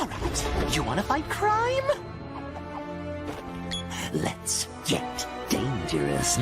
All right, you want to fight crime? Let's get dangerous.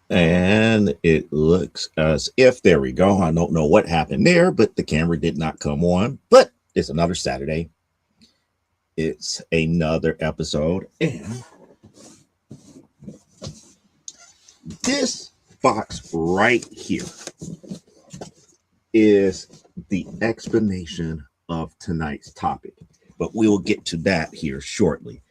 And it looks as if, there we go. I don't know what happened there, but the camera did not come on. But it's another Saturday. It's another episode. And this box right here is the explanation of tonight's topic. But we will get to that here shortly.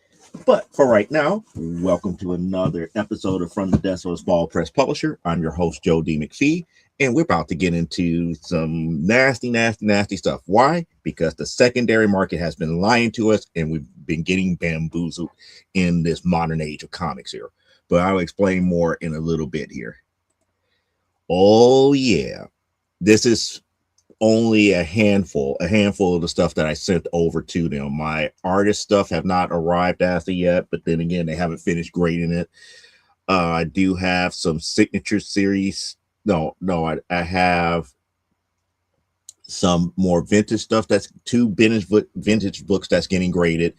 But for right now, welcome to another episode of From the Desk of a Small Press Publisher. I'm your host, Joe D. McPhee, and we're about to get into some nasty stuff. Why? Because the secondary market has been lying to us, and we've been getting bamboozled in this modern age of comics here. But I'll explain more in a little bit here. Oh, yeah. This is only a handful of the stuff that I sent over to them. My artist stuff have not arrived as of yet, but then again, they haven't finished grading it. I do have some signature series. I have some more vintage stuff. That's 2 vintage books that's getting graded.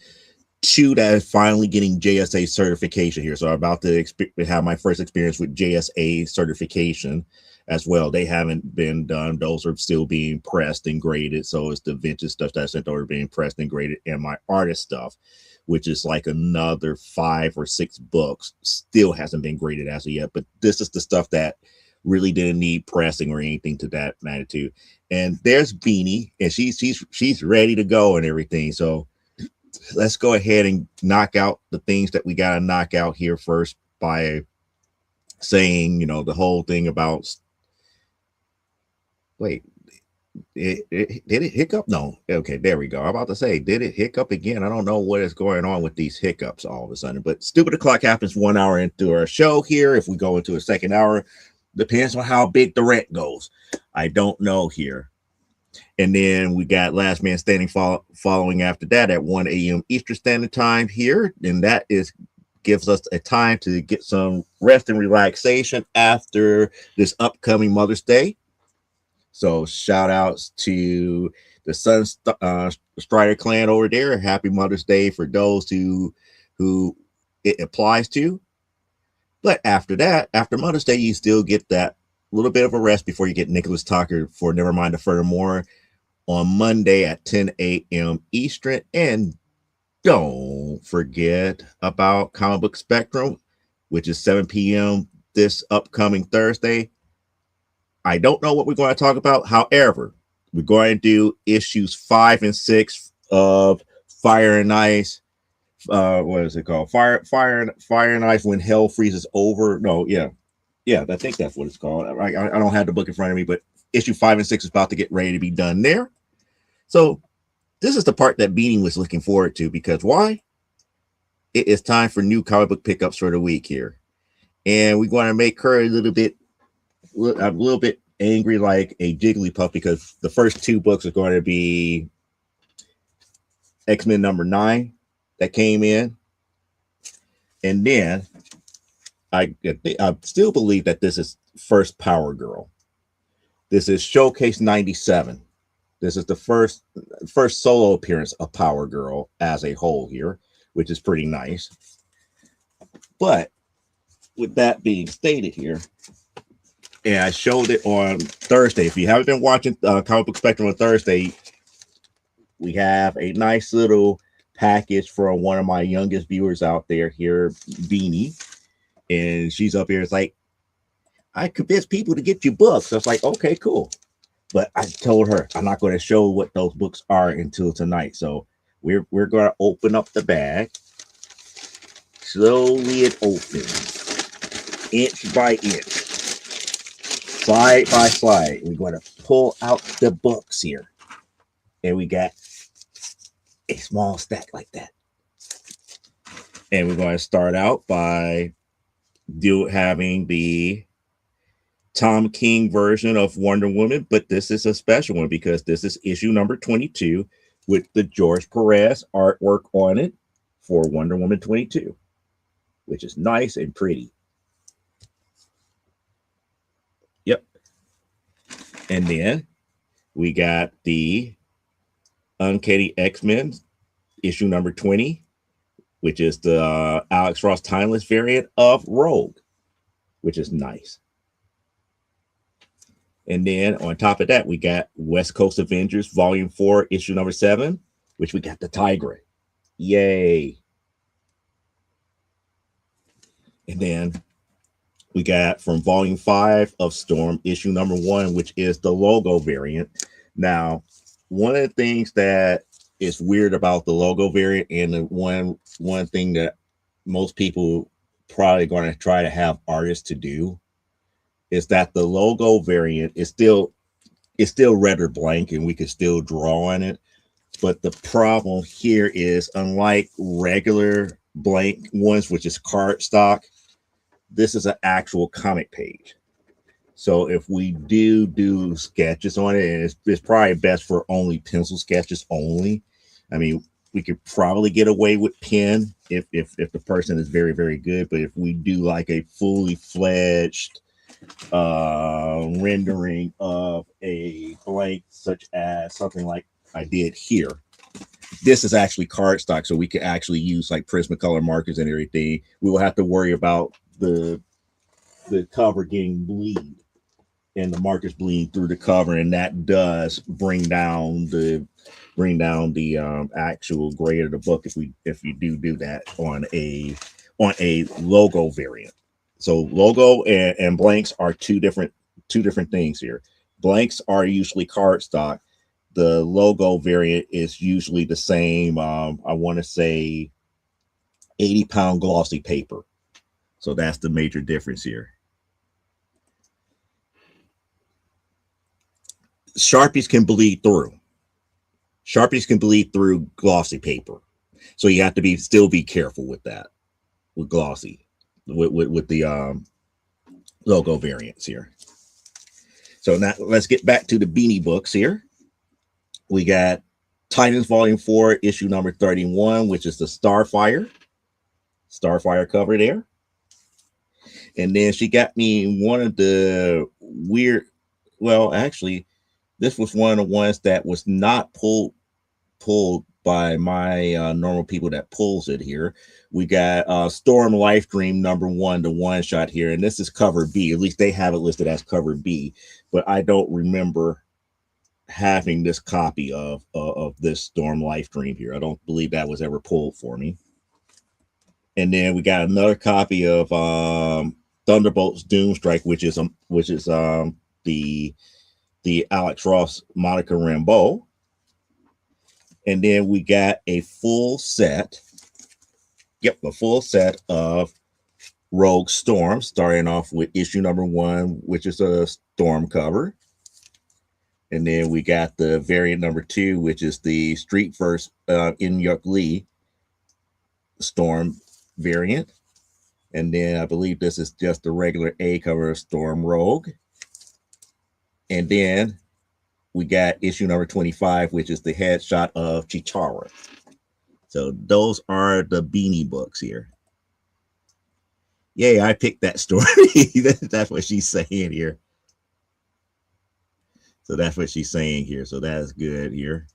2 that is finally getting JSA certification here. So I'm about to have my first experience with JSA certification as well. They haven't been done. Those are still being pressed and graded. So it's the vintage stuff that I sent over being pressed and graded, and my artist stuff, which is like another 5 or 6 books, still hasn't been graded as of yet. But this is the stuff that really didn't need pressing or anything to that magnitude. And there's Beanie, and she's ready to go and everything. So let's go ahead and knock out the things that we got to knock out here first by saying, the whole thing about. Wait, did it hiccup? No. Okay, there we go. I'm about to say, did it hiccup again? I don't know what is going on with these hiccups all of a sudden, but stupid o'clock happens 1 hour into our show here. If we go into a second hour, depends on how big the rent goes. I don't know here. And then we got Last Man Standing following after that at 1 a.m. Eastern Standard Time here. And that gives us a time to get some rest and relaxation after this upcoming Mother's Day. So shout outs to the Sun Strider clan over there. Happy Mother's Day for those who it applies to. But after that, after Mother's Day, you still get that little bit of a rest before you get Nicholas Tucker for Nevermind the Furthermore on Monday at 10 a.m. Eastern. And don't forget about Comic Book Spectrum, which is 7 p.m. this upcoming Thursday. I don't know what we're going to talk about. However, we're going to do issues 5 and 6 of Fire and Ice. What is it called? Fire and Ice When Hell Freezes Over. No, yeah, I think that's what it's called. I don't have the book in front of me, but issue 5 and 6 is about to get ready to be done there. So this is the part that Beanie was looking forward to, because why? It is time for new comic book pickups for the week here, and we're going to make her a little bit angry like a Jigglypuff, because the first 2 books are going to be X-Men number 9 that came in, and then I still believe that this is first Power Girl. This is Showcase 97. This is the first solo appearance of Power Girl as a whole here, which is pretty nice. But with that being stated here, and I showed it on Thursday. If you haven't been watching Comic Book Spectrum on Thursday, we have a nice little package from one of my youngest viewers out there here, Beanie. And she's up here. It's like, I convinced people to get you books. I was like, okay, cool. But I told her I'm not going to show what those books are until tonight. So we're going to open up the bag. Slowly it opens, inch by inch, slide by slide. We're going to pull out the books here. And we got a small stack like that. And we're going to start out by having the Tom King version of Wonder Woman, but this is a special one because this is issue number 22 with the George Perez artwork on it for Wonder Woman 22, which is nice and pretty. Yep. And then we got the Uncanny X-Men issue number 20, which is the Alex Ross Timeless variant of Rogue, which is nice. And then on top of that, we got West Coast Avengers Volume 4, issue number 7, which we got the Tigra. Yay. And then we got from Volume 5 of Storm, issue number 1, which is the logo variant. Now, one of the things that is weird about the logo variant, and the one thing that most people probably going to try to have artists to do, is that the logo variant is still red or blank, and we can still draw on it. But the problem here is, unlike regular blank ones, which is cardstock, this is an actual comic page. So if we do sketches on it, and it's probably best for only pencil sketches only. I mean, we could probably get away with pen if the person is very, very good. But if we do like a fully fledged rendering of a blank, such as something like I did here, this is actually cardstock, so we can actually use like Prismacolor markers and everything. We will have to worry about the cover getting bleed and the markers bleed through the cover, and that does bring down the actual grade of the book if you do that on a logo variant. So logo and blanks are two different things here. Blanks are usually cardstock. The logo variant is usually the same. I want to say 80-pound glossy paper. So that's the major difference here. Sharpies can bleed through. Sharpies can bleed through glossy paper. So you have to still be careful with that, with glossy. With the logo variants here. So now let's get back to the Beanie books here. We got Titans Volume 4, issue number 31, which is the Starfire cover there. And then she got me one of the weird, well, actually, this was one of the ones that was not pulled by my normal people that pulls it here. We got Storm Life Dream number 1, the one shot here, and this is cover B. At least they have it listed as cover B, but I don't remember having this copy of this Storm Life Dream here. I don't believe that was ever pulled for me. And then we got another copy of Thunderbolts Doomstrike, which is the Alex Ross Monica Rambeau. And then we got a full set. Yep, a full set of Rogue Storm, starting off with issue number 1, which is a Storm cover. And then we got the variant number 2, which is the Street First In-Yuk Lee Storm variant. And then I believe this is just the regular A cover of Storm Rogue. And then we got issue number 25, which is the headshot of Chitara. So those are the Beanie books here. Yay, I picked that story. That's what she's saying here. So that's what she's saying here. So that is good here.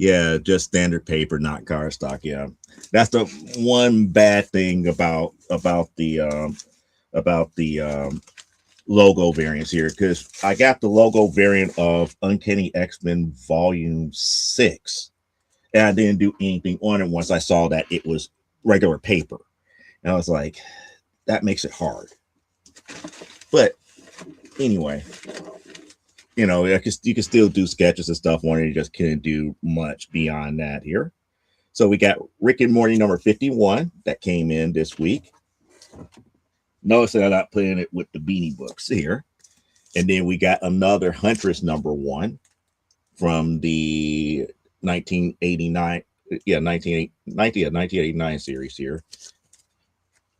Yeah, just standard paper, not cardstock. Yeah, that's the one bad thing about the logo variants here, because I got the logo variant of Uncanny X-Men Volume 6, and I didn't do anything on it once I saw that it was regular paper. And I was like, that makes it hard. But anyway, you know, you can still do sketches and stuff on it. You just couldn't do much beyond that here. So we got Rick and Morty number 51 that came in this week. Notice that I'm not putting it with the Beanie books here. And then we got another Huntress number 1 from the 1989, 1989 series here.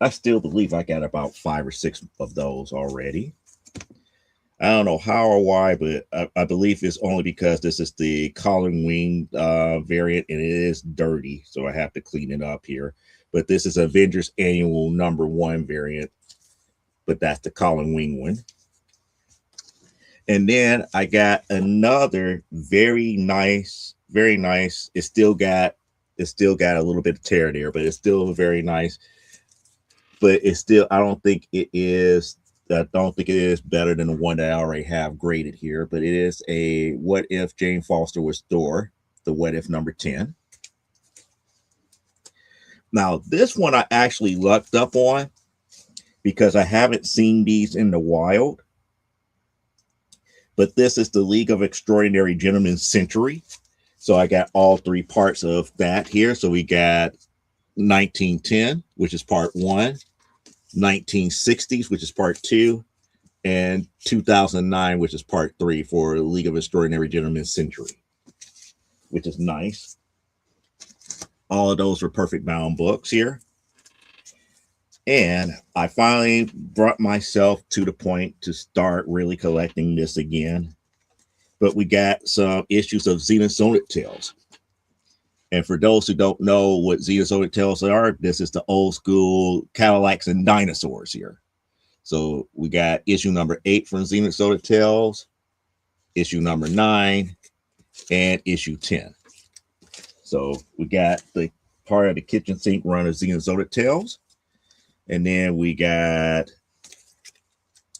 I still believe I got about 5 or 6 of those already. I don't know how or why, but I believe it's only because this is the Colin Wing variant, and it is dirty, so I have to clean it up here. But this is Avengers Annual number 1 variant, but that's the Colin Wing one. And then I got another very nice. It's still got a little bit of tear there, but it's still very nice. But it's still, I don't think it is better than the one that I already have graded here. But it is a What If Jane Foster Was Thor, the What If number 10. Now, this one I actually lucked up on because I haven't seen these in the wild. But this is the League of Extraordinary Gentlemen Century. So I got all 3 parts of that here. So we got 1910, which is part 1, 1960s, which is part 2, and 2009, which is part 3 for League of Extraordinary Gentlemen Century, which is nice. All of those were perfect bound books here. And I finally brought myself to the point to start really collecting this again. But we got some issues of Xenozonic Tales. And for those who don't know what Xenozonic Tales are, this is the old school Cadillacs and dinosaurs here. So we got issue number 8 from Xenozonic Tales, issue number 9, and issue 10. So we got the part of the kitchen sink run of Xenozonic Tales. And then we got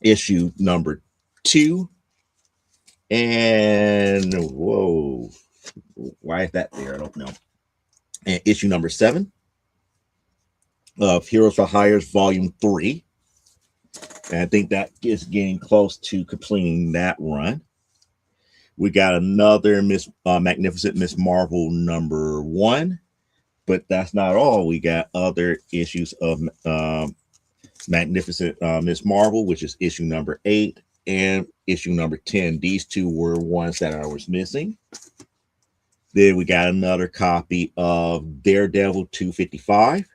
issue number 2. And whoa, why is that there? I don't know. And issue number 7 of Heroes for Hires Volume 3. And I think that is getting close to completing that run. We got another Magnificent Miss Marvel number 1. But that's not all. We got other issues of Magnificent Miss Marvel, which is issue number 8 and issue number 10. These 2 were ones that I was missing. Then we got another copy of Daredevil 255.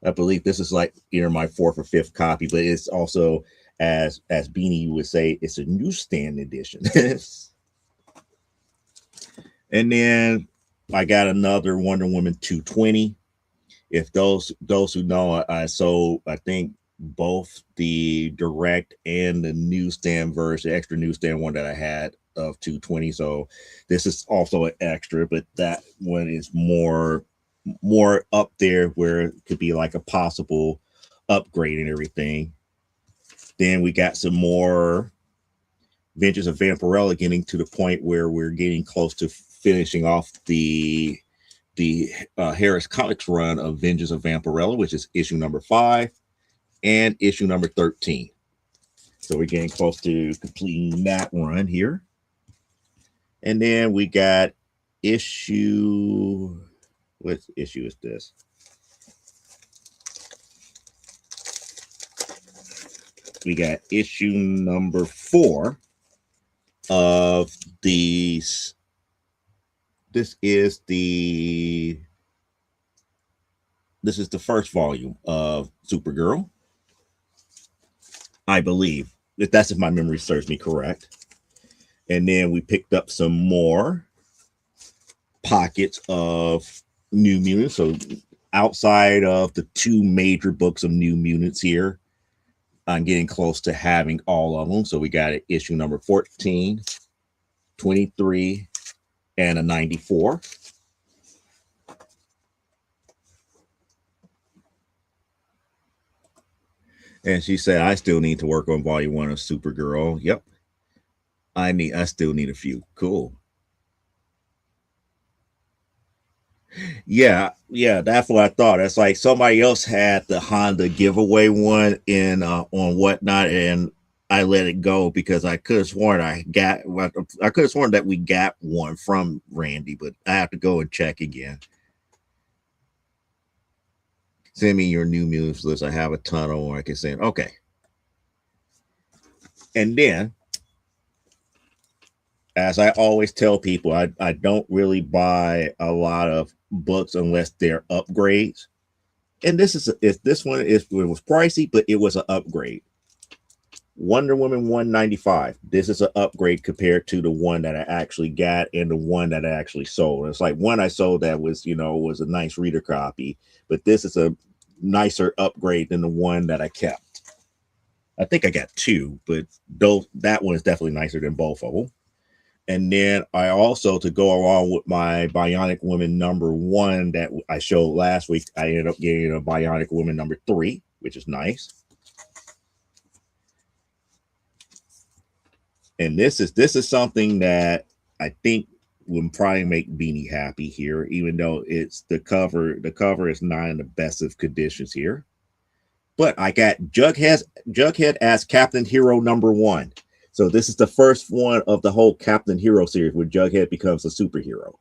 I believe this is like either my 4th or 5th copy, but it's also, as Beanie would say, it's a newsstand edition. And then I got another Wonder Woman 220. If those who know, I sold, I think, both the direct and the newsstand version, extra newsstand one that I had of 220. So this is also an extra, but that one is more up there where it could be like a possible upgrade and everything. Then we got some more Adventures of Vampirella, getting to the point where we're getting close to finishing off the Harris Comics run of Vengeance of Vampirella, which is issue number 5 and issue number 13. So we're getting close to completing that run here. And then we got issue, what issue is this? We got issue number 4 of these. This is the first volume of Supergirl, I believe. If my memory serves me correct. And then we picked up some more pockets of New Mutants. So outside of the 2 major books of New Mutants here, I'm getting close to having all of them. So we got issue number 14, 23, and a 94. And she said, I still need to work on volume 1 of Supergirl. Yep. I still need a few. Cool. Yeah, that's what I thought. It's like somebody else had the Honda giveaway one in on Whatnot, and I let it go because I could have sworn I could have sworn that we got one from Randy, but I have to go and check again. Send me your new news list. I have a ton of them I can send. Okay. And then, as I always tell people, I don't really buy a lot of books unless they're upgrades. And this one it was pricey, but it was an upgrade. Wonder Woman 195. This is an upgrade compared to the one that I actually got and the one that I actually sold. It's like one I sold that was a nice reader copy, but this is a nicer upgrade than the one that I kept. I think I got two, but that one is definitely nicer than both of them. And then I also, to go along with my Bionic Woman #1 that I showed last week, I ended up getting a Bionic Woman #3, which is nice. And this is something that I think would probably make Beanie happy here, even though it's the cover is not in the best of conditions here. But I got Jughead as Captain Hero #1. So this is the first one of the whole Captain Hero series where Jughead becomes a superhero.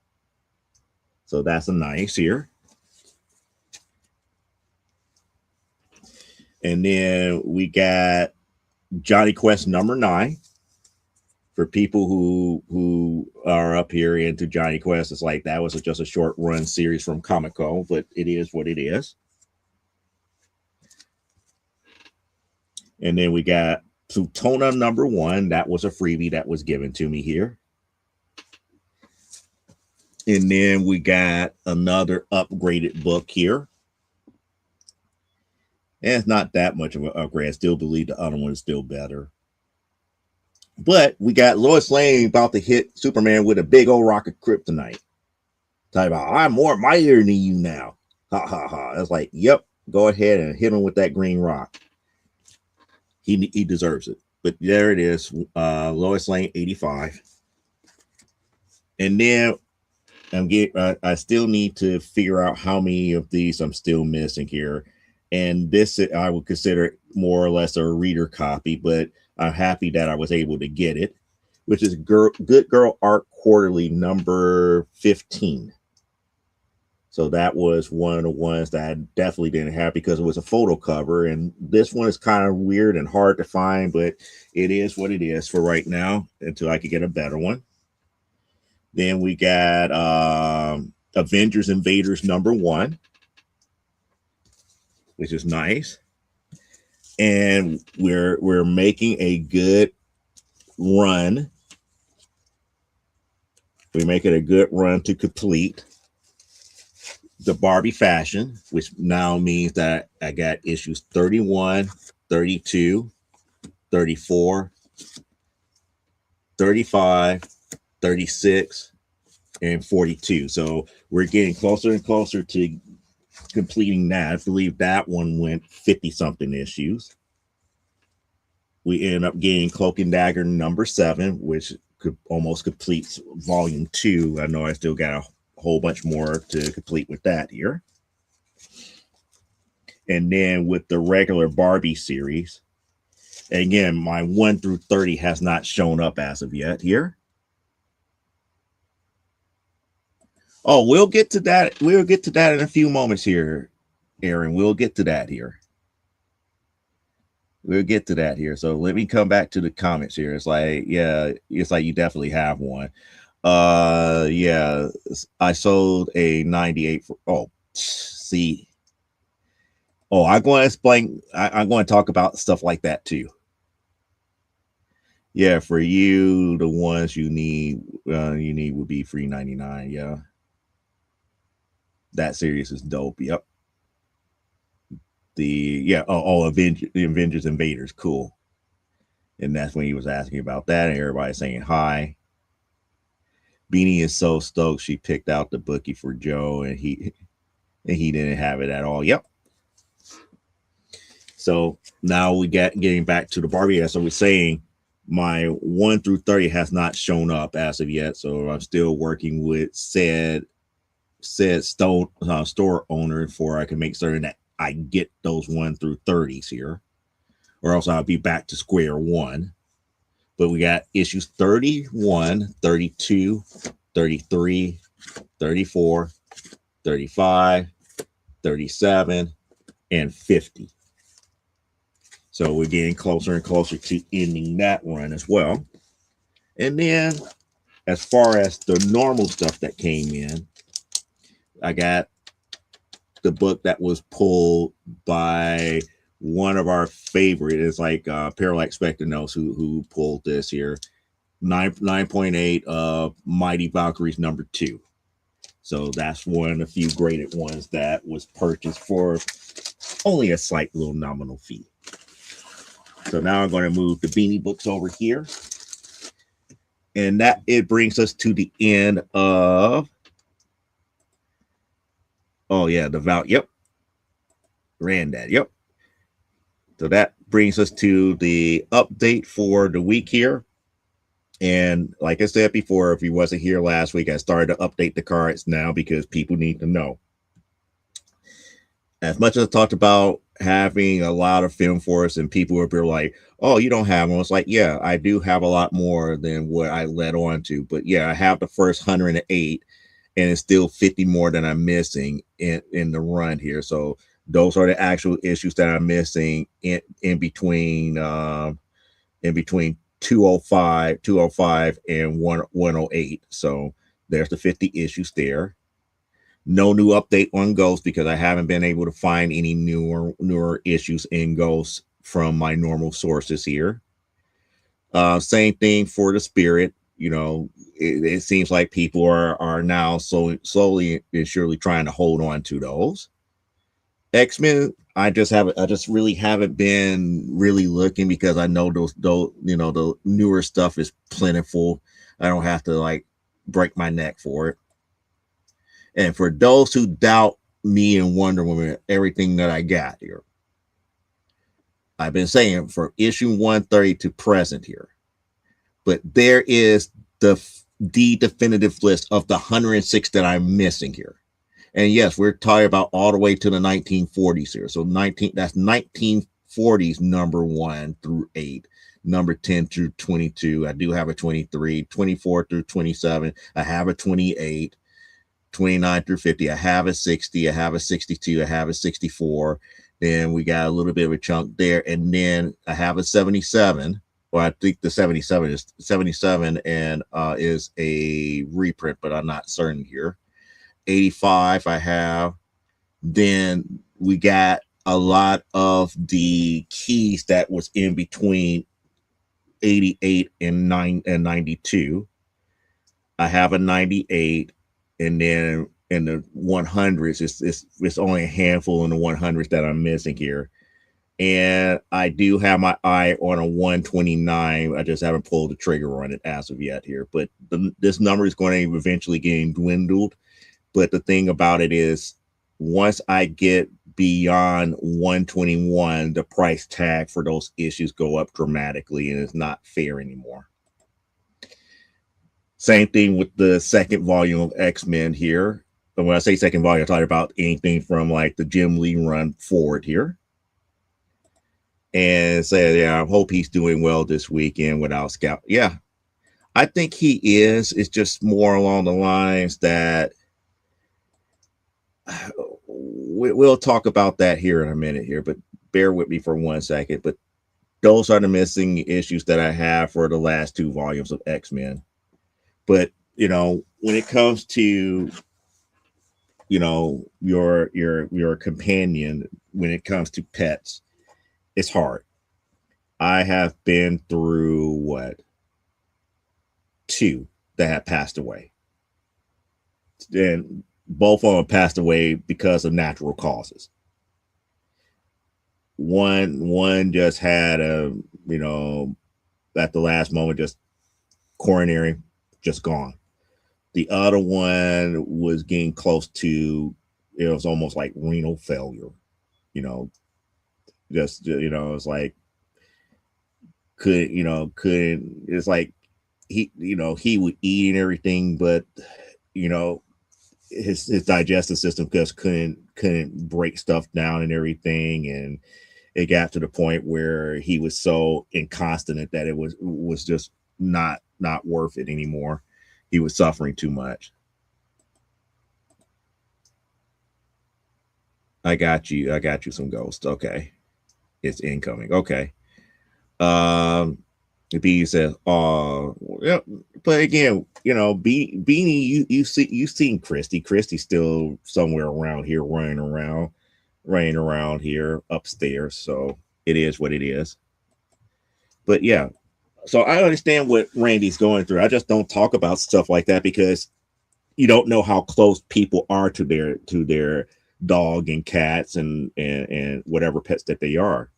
So that's a nice here. And then we got Johnny Quest #9. For people who are up here into Johnny Quest, it's like that was just a short run series from Comic-Con, but it is what it is. And then we got Plutona #1. That was a freebie that was given to me here. And then we got another upgraded book here. And it's not that much of an upgrade. I still believe the other one is still better. But we got Lois Lane about to hit Superman with a big old rock of kryptonite. Talk about, I'm more mightier than you now. Ha ha ha. I was like, yep, go ahead and hit him with that green rock. He deserves it. But there it is, Lois Lane 85. And then I still need to figure out how many of these I'm still missing here. And this I would consider more or less a reader copy, but I'm happy that I was able to get it, which is Good Girl Art Quarterly #15. So that was one of the ones that I definitely didn't have because it was a photo cover. And this one is kind of weird and hard to find, but it is what it is for right now until I could get a better one. Then we got Avengers Invaders #1, which is nice. And we're making a good run. We're making a good run to complete the Barbie fashion, which now means that I got issues 31, 32, 34, 35, 36, and 42. So we're getting closer and closer to completing that. I believe that one went 50 something issues. We end up getting Cloak and Dagger #7, which could almost completes volume 2. I know I still got a whole bunch more to complete with that here. And then with the regular Barbie series, again, my 1 through 30 has not shown up as of yet here. Oh, we'll get to that. We'll get to that in a few moments here, Aaron. We'll get to that here. We'll get to that here. So let me come back to the comments here. It's like, yeah, it's like you definitely have one. Yeah, I sold a 98 for, oh, see. Oh, I'm going to explain. I'm going to talk about stuff like that too. Yeah, for you, the ones you need would be free 99. Yeah. That series is dope. Yep. The Avengers Invaders, cool. And that's when he was asking about that, and everybody saying hi. Beanie is so stoked she picked out the bookie for Joe, and he didn't have it at all. Yep. So now we getting back to the Barbie. As I was saying, my 1 through 30 has not shown up as of yet. So I'm still working with said store owner for I can make certain that I get those 1 through 30s here, or else I'll be back to square one. But we got issues 31, 32, 33, 34, 35, 37, and 50. So we're getting closer and closer to ending that run as well. And then as far as the normal stuff that came in, I got the book that was pulled by one of our favorite. It's like Parallax Spectanos who pulled this here. 9.8 of Mighty Valkyries #2. So that's one of the few graded ones that was purchased for only a slight little nominal fee. So now I'm going to move the Beanie books over here. And that it brings us to the end of, oh yeah, yep. Granddad, yep. So that brings us to the update for the week here. And like I said before, if you wasn't here last week, I started to update the cards now because people need to know. As much as I talked about having a lot of Film Force and people were like, oh, you don't have them. It's like, yeah, I do have a lot more than what I led on to. But yeah, I have the first 108 and it's still 50 more than I'm missing in the run here. So those are the actual issues that I'm missing in between 205 and 108. So there's the 50 issues there. No new update on Ghost because I haven't been able to find any newer issues in Ghost from my normal sources here. Same thing for the Spirit. You know, it seems like people are now slowly and surely trying to hold on to those. X-Men, I just really haven't been really looking because I know those you know, the newer stuff is plentiful. I don't have to like break my neck for it. And for those who doubt me and Wonder Woman, everything that I got here, I've been saying for issue 130 to present here, but there is the definitive list of the 106 that I'm missing here. And yes, we're talking about all the way to the 1940s here. So that's 1940s number 1 through 8, number 10 through 22. I do have a 23, 24 through 27. I have a 28, 29 through 50. I have a 60. I have a 62. I have a 64. Then we got a little bit of a chunk there. And then I have a 77. Well, I think the 77 is 77 and is a reprint, but I'm not certain here. 85 I have. Then we got a lot of the keys that was in between 88 and 92. I have a 98, and then in the 100s, it's only a handful in the 100s that I'm missing here. And I do have my eye on a 129. I just haven't pulled the trigger on it as of yet here. But this number is going to eventually get dwindled. But the thing about it is, once I get beyond 121, the price tag for those issues go up dramatically, and it's not fair anymore. Same thing with the second volume of X-Men here. But when I say second volume, I'm talking about anything from like the Jim Lee run forward here. And say, yeah, I hope he's doing well this weekend without Scout. Yeah, I think he is. It's just more along the lines that we'll talk about that here in a minute here, but bear with me for 1 second. But those are the missing issues that I have for the last 2 volumes of X-Men. But, you know, when it comes to, you know, your companion, when it comes to pets, it's hard. I have been through 2 that have passed away. And both of them passed away because of natural causes. One just had at the last moment, just coronary, just gone. The other one was getting close to, it was almost like renal failure. You know, Just it's like couldn't it's like he would eat and everything, but you know his digestive system just couldn't break stuff down and everything, and it got to the point where he was so incontinent that it was just not worth it anymore. He was suffering too much. I got you some ghost. Okay, it's incoming. Okay. Um, B says, "Oh, yeah." But again, Beanie, you've seen Christy. Christy's still somewhere around here, running around here upstairs. So it is what it is. But yeah, so I understand what Randy's going through. I just don't talk about stuff like that because you don't know how close people are to their dog and cats and whatever pets that they are.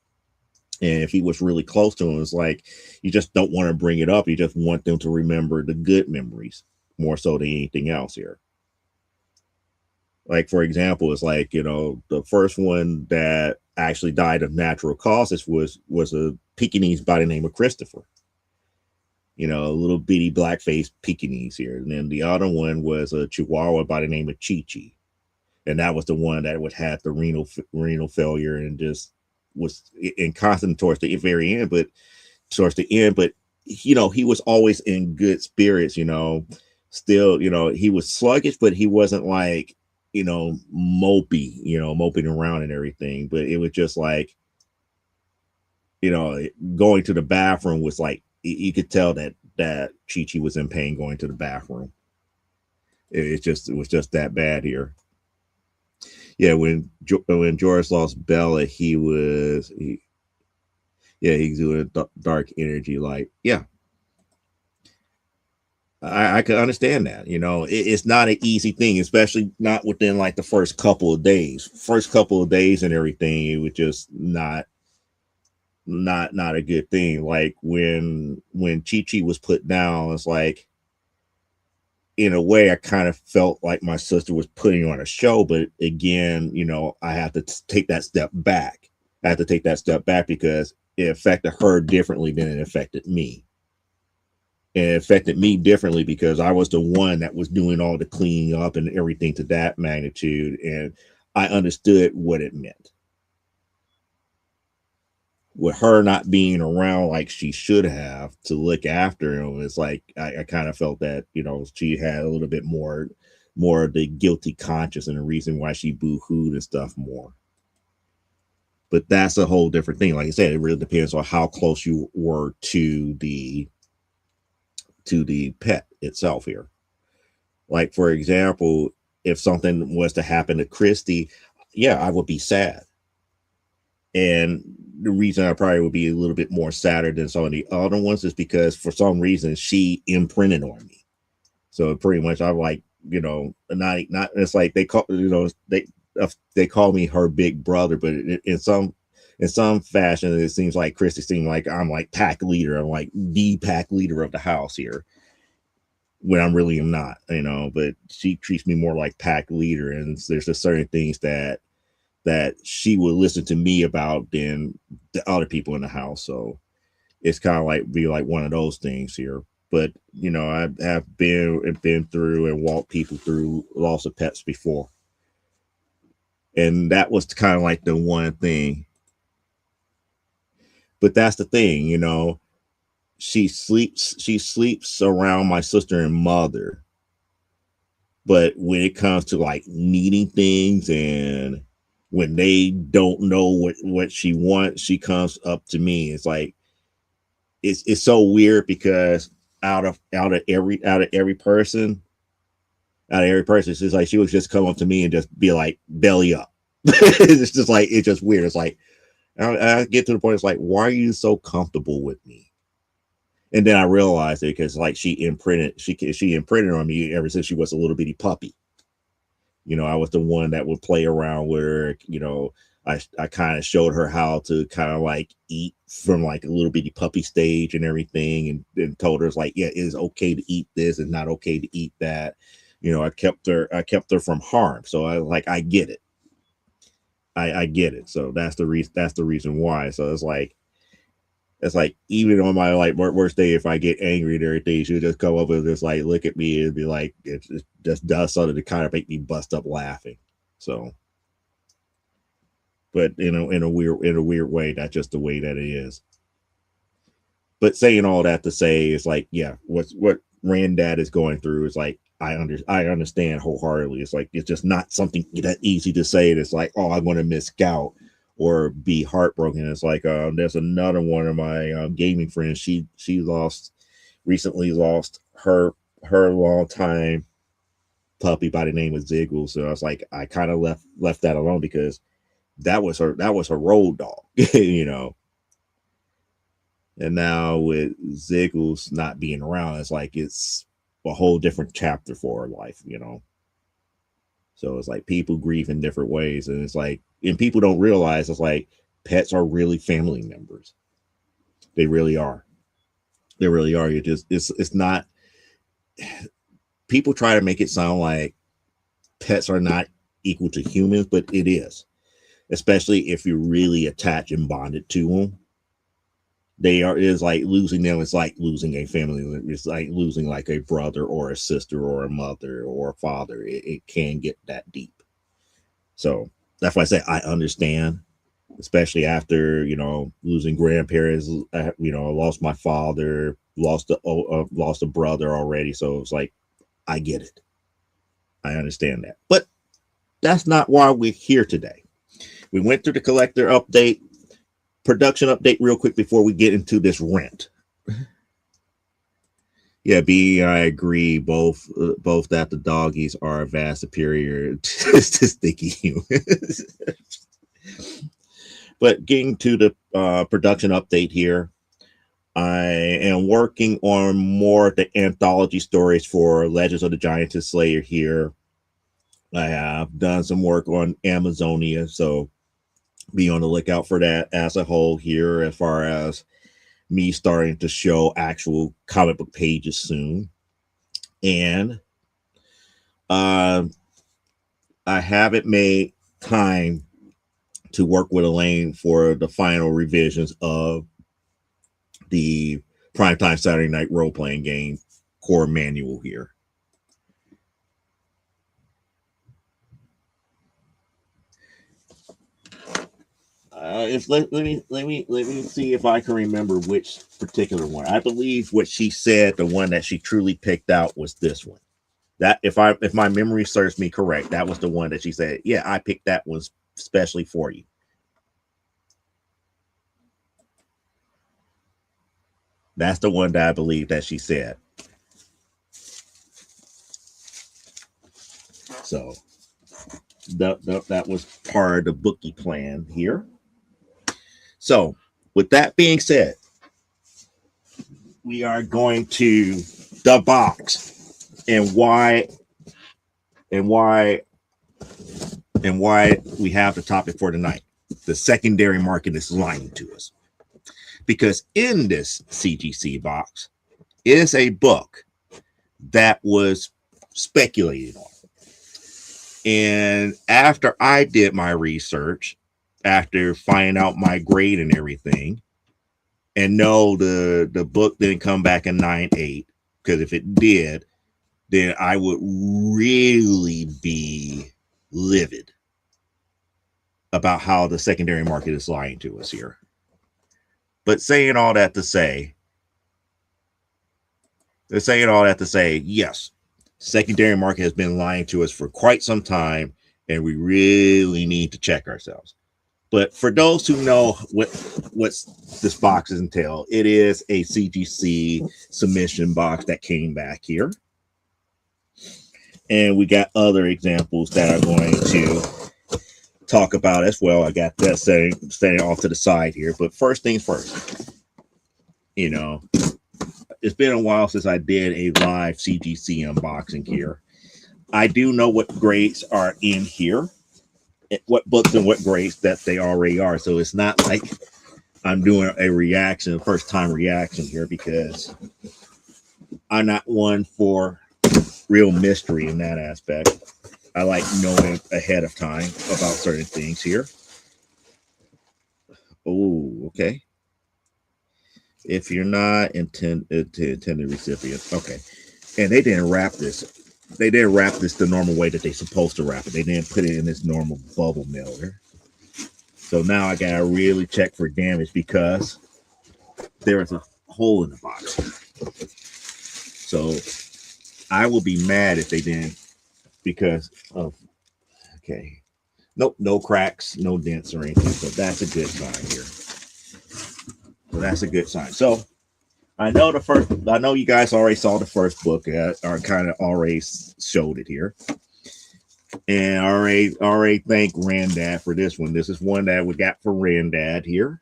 And if he was really close to him, it's like you just don't want to bring it up. You just want them to remember the good memories more so than anything else here. Like, for example, it's like, the first one that actually died of natural causes was a Pekingese by the name of Christopher. A little bitty black faced Pekingese here. And then the other one was a Chihuahua by the name of Chi Chi. And that was the one that would have the renal failure and just was in constant towards the very end, but towards the end, but he was always in good spirits, still, he was sluggish, but he wasn't like, mopey, moping around and everything. But it was just like, going to the bathroom was like, you could tell that Chi Chi was in pain going to the bathroom. It was just that bad here. Yeah, when George lost Bella, he's doing a dark energy. Like, yeah, I can understand that. It's not an easy thing, especially not within like the first couple of days. First couple of days and everything, it was just not a good thing. Like when Chi Chi was put down, it's like, in a way, I kind of felt like my sister was putting on a show, but again, I have to take that step back. I have to take that step back because it affected her differently than it affected me. And it affected me differently because I was the one that was doing all the cleaning up and everything to that magnitude, and I understood what it meant. With her not being around like she should have to look after him, it's like I kind of felt that she had a little bit more of the guilty conscience and the reason why she boo-hooed and stuff more. But that's a whole different thing. Like I said, it really depends on how close you were to the pet itself here. Like, for example, if something was to happen to Christy, yeah, I would be sad. And the reason I probably would be a little bit more sadder than some of the other ones is because for some reason she imprinted on me. So pretty much I'm like, not it's like they call they call me her big brother, but in some fashion it seems like Christy seems like I'm like pack leader. I'm like the pack leader of the house here, when I'm really am not, but she treats me more like pack leader, and there's just certain things that she would listen to me about than the other people in the house. So it's kind of like be like one of those things here. But I have been through and walked people through loss of pets before, and that was kind of like the one thing. But that's the thing, she sleeps around my sister and mother, but when it comes to like needing things and when they don't know what she wants, she comes up to me. It's like it's so weird because out of every person, it's just like she would just come up to me and just be like belly up. It's just like it's just weird. It's like I get to the point. It's like, why are you so comfortable with me? And then I realized it because like she imprinted on me ever since she was a little bitty puppy. I was the one that would play around with her. I kind of showed her how to kind of like eat from like a little bitty puppy stage and everything, and told her it's like, yeah, it's okay to eat this and not okay to eat that. I kept her from harm. So I get it. I get it. So that's the reason. That's the reason why. So it's like even on my like worst day, if I get angry and everything, she'll just come up and just like look at me and be like, it just does something to kind of make me bust up laughing. So, but in a weird way, that's just the way that it is. But saying all that to say, it's like, yeah, what Randad is going through is like I understand wholeheartedly. It's like it's just not something that easy to say. It's like, oh, I'm going to miss Scout or be heartbroken. It's like there's another one of my gaming friends. She recently lost her long time puppy by the name of Ziggle. So I was like, I kind of left that alone because that was her road dog, you know. And now with Ziggles not being around, it's like it's a whole different chapter for her life, you know. So it's like people grieve in different ways, and it's like, and people don't realize it's like pets are really family members. They really are. They really are. It's not. People try to make it sound like pets are not equal to humans, but it is, especially if you're really attached and bonded to them. Is like losing them. It's like losing a family. It's like losing like a brother or a sister or a mother or a father. It can get that deep. So that's why I say I understand, especially after, you know, losing grandparents. You know, I lost my father, lost a brother already. So it's like, I get it. I understand that. But that's not why we're here today. We went through the collector update. Production update real quick before we get into this rent. Yeah, B, I agree. Both that the doggies are vast superior to sticky humans. But getting to the production update here, I am working on more of the anthology stories for Legends of the Giantess Slayer here. I have done some work on Amazonia, so be on the lookout for that as a whole here, as far as me starting to show actual comic book pages soon. And I haven't made time to work with Elaine for the final revisions of the Primetime Saturday Night role-playing game core manual here. Let me see if I can remember which particular one. I believe what she said, the one that she truly picked out was this one. That if my memory serves me correct, that was the one that she said, yeah, I picked that one especially for you. That's the one that I believe that she said. So that was part of the bookie plan here. So with that being said, we are going to the box and why we have the topic for tonight. The secondary market is lying to us. Because in this CGC box is a book that was speculated on. And after I did my research, after finding out my grade and everything, and no, the book didn't come back in 9.8, because if it did, then I would really be livid about how the secondary market is lying to us here. But saying all that to say, yes, secondary market has been lying to us for quite some time, and we really need to check ourselves. But for those who know what this box entail, it is a CGC submission box that came back here. And we got other examples that I'm going to talk about as well. I got that staying off to the side here. But first things first, you know, it's been a while since I did a live CGC unboxing here. I do know what grades are in here, what books and what grades that they already are. So it's not like I'm doing a reaction, first time reaction here, because I'm not one for real mystery in that aspect. I like knowing ahead of time about certain things here. Oh, okay. If you're not intended recipient, okay. And they didn't wrap this. They didn't wrap this the normal way that they're supposed to wrap it. They didn't put it in this normal bubble mailer. So now I gotta really check for damage because there is a hole in the box. So I will be mad if they didn't because of okay. Nope, no cracks, no dents or anything. So that's a good sign here. So that's a good sign. So I know you guys already saw the first book or kind of already showed it here. And already thank Randad for this one. This is one that we got for Randad here.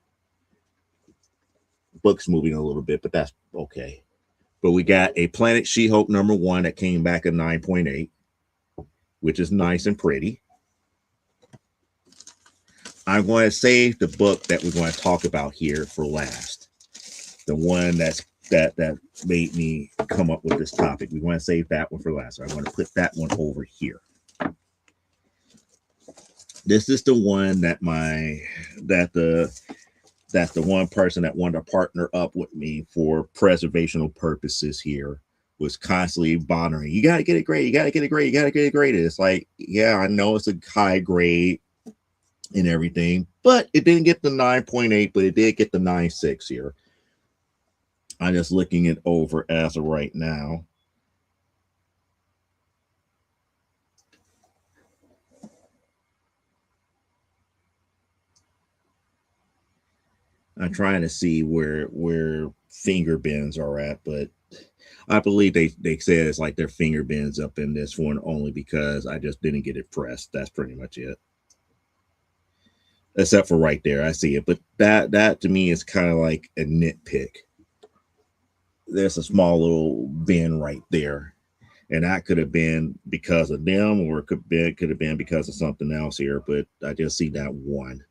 Book's moving a little bit, but that's okay. But we got a Planet She-Hulk #1 that came back at 9.8, which is nice and pretty. I'm going to save the book that we're going to talk about here for last. The one that made me come up with this topic. We want to save that one for last. So I'm going to put that one over here. This is the one that the one person that wanted to partner up with me for preservational purposes here was constantly bothering. You got to get it graded. You got to get it graded. You got to get it graded. It's like, yeah, I know it's a high grade and everything, but it didn't get the 9.8, but it did get the 9.6 here. I'm just looking it over as of right now. I'm trying to see where finger bends are at, but I believe they said it's like their finger bends up in this one only because I just didn't get it pressed. That's pretty much it. Except for right there, I see it. But that to me is kind of like a nitpick. There's a small little bend right there. And that could have been because of them, or it could have been because of something else here. But I just see that one.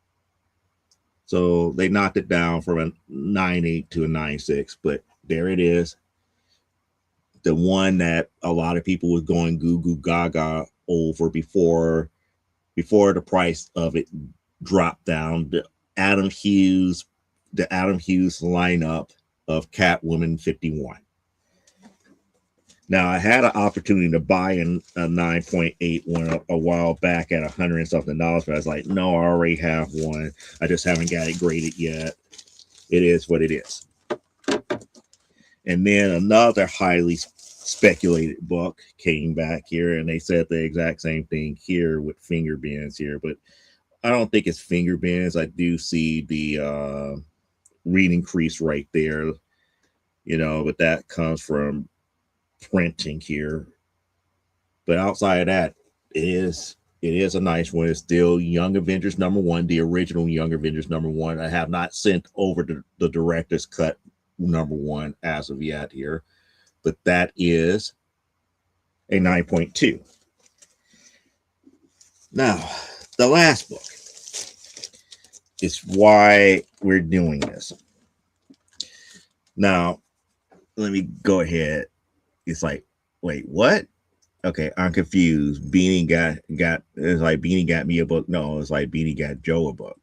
So they knocked it down from a 9.8 to a 9.6, but there it is. The one that a lot of people was going goo goo gaga over before the price of it dropped down. The Adam Hughes lineup of Catwoman 51. Now I had an opportunity to buy a 9.8 one a while back at $100 and something, but I was like, no, I already have one. I just haven't got it graded yet. It is what it is. And then another highly speculated book came back here, and they said the exact same thing here with finger bends here, but I don't think it's finger bends. I do see the reading crease right there, but that comes from printing here. But outside of that, it is a nice one. It's still Young Avengers #1, the original Young Avengers #1. I have not sent over the director's cut #1 as of yet here, but that is a 9.2. Now, the last book is why we're doing this. Now, let me go ahead. It's like, wait, what? Okay, I'm confused. Beanie got it's like Beanie got me a book. No, it's like Beanie got Joe a book.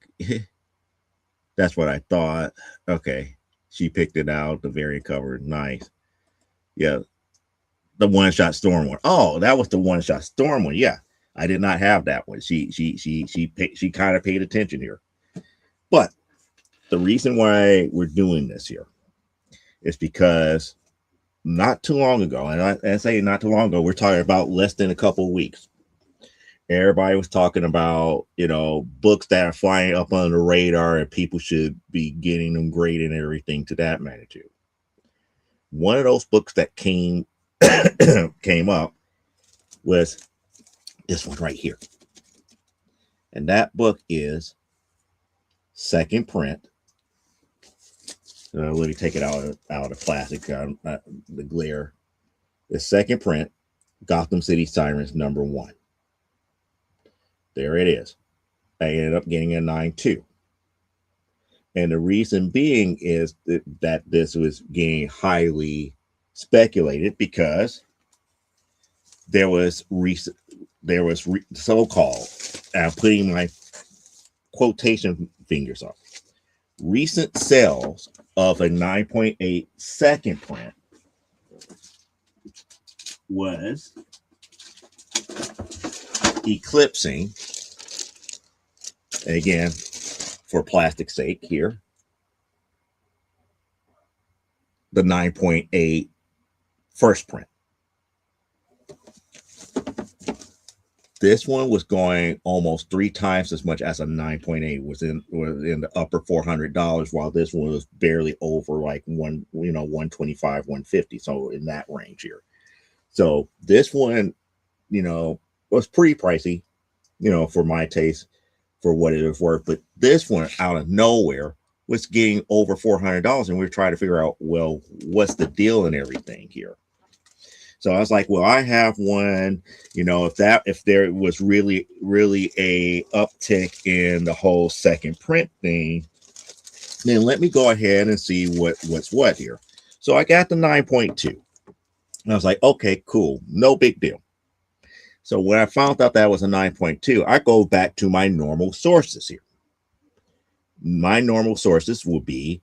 That's what I thought. Okay, she picked it out. The variant cover, nice. Yeah, the one-shot Storm one. Oh, that was the one-shot Storm one. Yeah, I did not have that one. She kind of paid attention here. But the reason why we're doing this here is because not too long ago, and I say not too long ago, we're talking about less than a couple of weeks. Everybody was talking about, books that are flying up on the radar and people should be getting them graded and everything to that magnitude. One of those books that came up was this one right here. And that book is second print. Let me take it out of the plastic, the glare. The second print, Gotham City Sirens #1. There it is. I ended up getting a 9.2. And the reason being is that this was getting highly speculated because there was so-called, I'm putting my quotation fingers up. recent sales of a 9.8 second print was eclipsing, and again, for plastic sake here, the 9.8 first print. This one was going almost 3 times as much as a 9.8, was in the upper $400, while this one was barely over like 125, 150. So in that range here. So this one, was pretty pricey, for my taste, for what it was worth. But this one out of nowhere was getting over $400, and we were trying to figure out, well, what's the deal and everything here. So I was like, well, I have one, if there was really a uptick in the whole second print thing, then let me go ahead and see what's what here. So I got the 9.2. And I was like, okay, cool. No big deal. So when I found out that was a 9.2, I go back to my normal sources here. My normal sources will be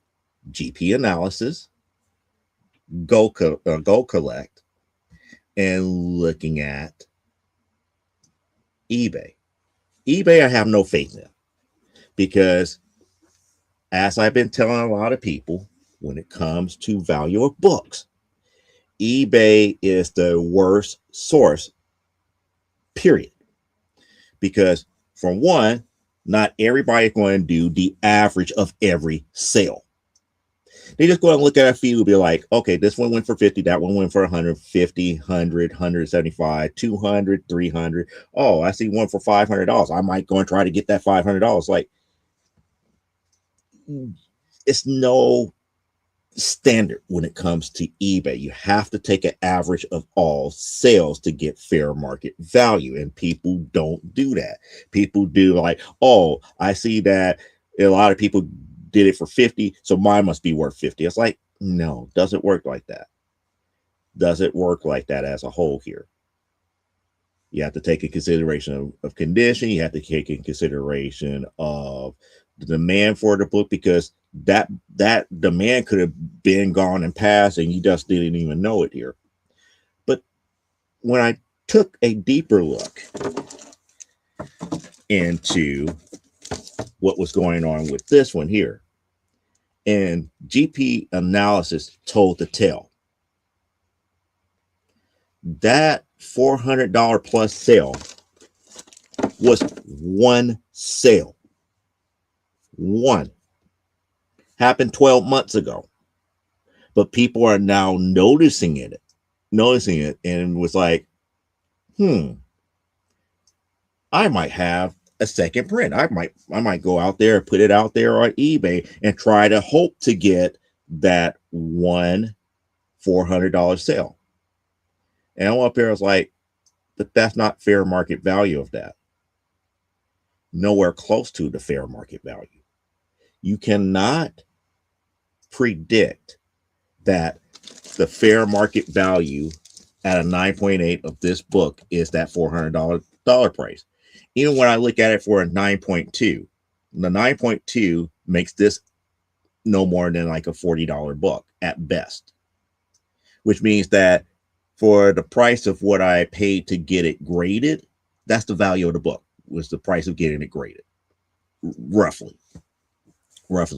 GP Analysis, Go Collect, and looking at eBay. eBay, I have no faith in, because as I've been telling a lot of people, when it comes to value of books, eBay is the worst source, period. Because for one, not everybody's going to do the average of every sale. They just go and look at a feed and be like, okay, this one went for 50, that one went for 150, 100, 175, 200, 300. Oh, I see one for $500. I might go and try to get that $500. Like, it's no standard when it comes to eBay. You have to take an average of all sales to get fair market value, and people don't do that. People do like, oh, I see that a lot of people did it for 50, so mine must be worth 50. It's like, no, doesn't work like that. Doesn't work like that as a whole here. You have to take in consideration of condition. You have to take in consideration of the demand for the book, because that demand could have been gone and passed, and you just didn't even know it here. But when I took a deeper look into what was going on with this one here, and GP Analysis told the tale, that $400 plus sale was one sale. One happened 12 months ago, but people are now noticing it, and was like, I might have a second print. I might go out there and put it out there on eBay and try to hope to get that one $400 sale. And I'm up here, I was like, but that's not fair market value of that. Nowhere close to the fair market value. You cannot predict that the fair market value at a 9.8 of this book is that $400 price. Even when I look at it for a 9.2, the 9.2 makes this no more than like a $40 book at best, which means that for the price of what I paid to get it graded, that's the value of the book, was the price of getting it graded, roughly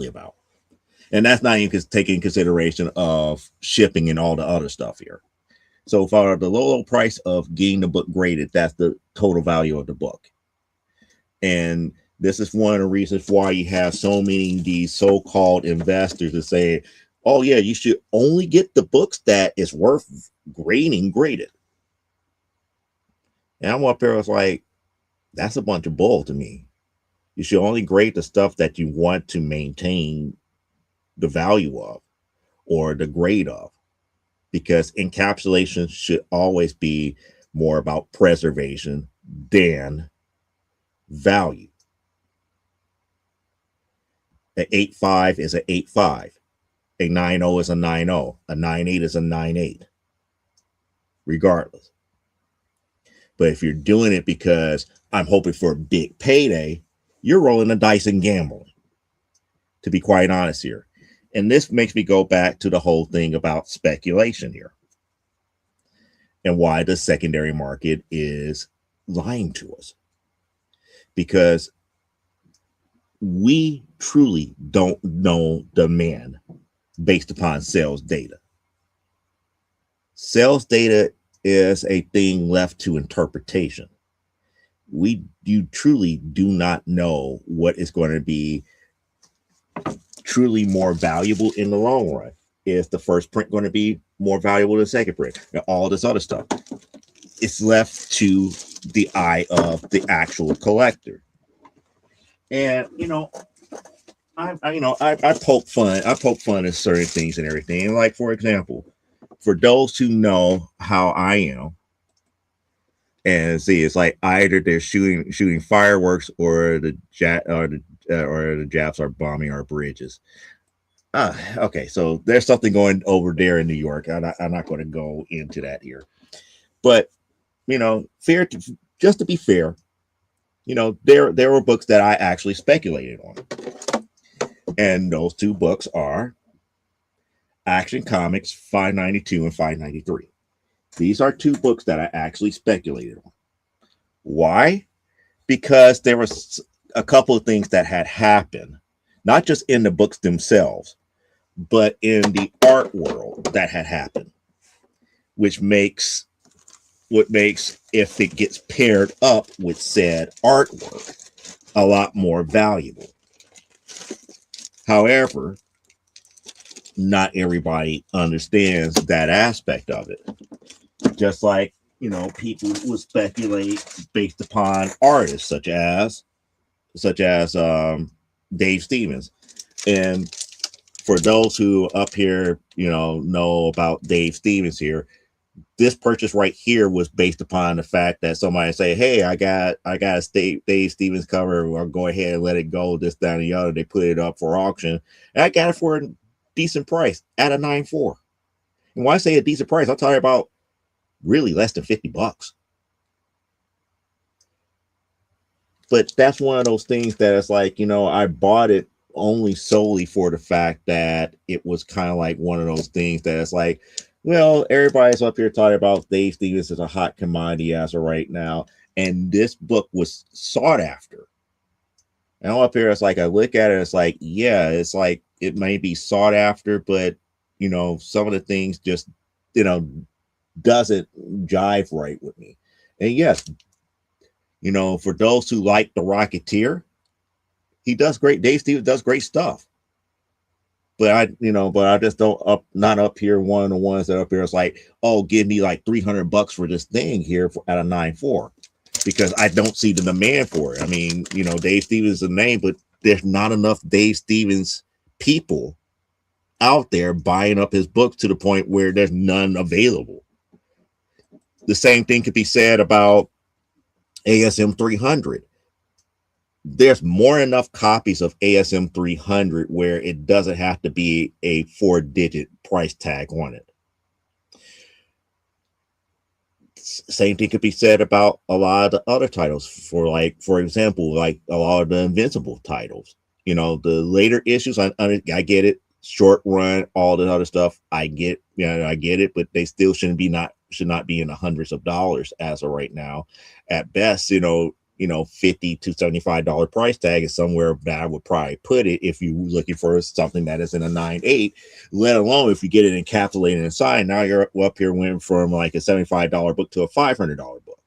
about. And that's not even taking consideration of shipping and all the other stuff here. So for the low price of getting the book graded, that's the total value of the book. And this is one of the reasons why you have so many of these so-called investors that say, oh yeah, you should only get the books that is worth graded. And I'm up there, I was like, that's a bunch of bull to me. You should only grade the stuff that you want to maintain the value of or the grade of, because encapsulation should always be more about preservation than value. An 8.5 is an 8.5. A 9.0 is a 9.0. A 9.8 is a 9.8. Regardless. But if you're doing it because I'm hoping for a big payday, you're rolling the dice and gambling. to be quite honest here. And this makes me go back to the whole thing about speculation here and why the secondary market is lying to us. Because we truly don't know demand based upon sales data. Sales data is a thing left to interpretation. You truly do not know what is going to be truly more valuable in the long run. Is the first print going to be more valuable than the second print? And all this other stuff. It's left to the eye of the actual collector. And I poke fun. I poke fun at certain things and everything. Like, for example, for those who know how I am, and see, it's like either they're shooting fireworks or the Japs are bombing our bridges. Okay, so there's something going over there in New York. I'm not going to go into that here, but just to be fair, there were books that I actually speculated on, and those two books are Action Comics 592 and 593. These are two books that I actually speculated on. Why? Because there was a couple of things that had happened, not just in the books themselves, but in the art world that had happened, what makes if it gets paired up with said artwork a lot more valuable. However, not everybody understands that aspect of it. Just like, people would speculate based upon artists such as Dave Stevens. And for those who up here, know about Dave Stevens here, this purchase right here was based upon the fact that somebody say, hey, I got a Dave Stevens cover. I'll go ahead and let it go, this, that, and the other. They put it up for auction. And I got it for a decent price at a 9.4. And when I say a decent price, I'm talking about really less than $50. But that's one of those things that it's like, I bought it only solely for the fact that it was kind of like one of those things that it's like, well, everybody's up here talking about Dave Stevens as a hot commodity as of right now. And this book was sought after. And up here, it's like, I look at it, it's like, yeah, it's like, it may be sought after, but, some of the things just, doesn't jive right with me. And yes, for those who like The Rocketeer, he does great. Dave Stevens does great stuff. But I just don't not up here. One of the ones that up here is like, oh, give me like $300 for this thing here at a 9.4, because I don't see the demand for it. I mean, Dave Stevens is a name, but there's not enough Dave Stevens people out there buying up his books to the point where there's none available. The same thing could be said about ASM 300. There's more enough copies of ASM 300 where it doesn't have to be a 4-digit price tag on it. Same thing could be said about a lot of the other titles. For example, like a lot of the Invincible titles. The later issues, I get it. Short run, all the other stuff, I get it, but they still should not be in the hundreds of dollars as of right now. At best, $50 to $75 price tag is somewhere that I would probably put it if you're looking for something that is in a 9.8, let alone if you get it encapsulated inside. Now you're up here went from like a $75 book to a $500 book.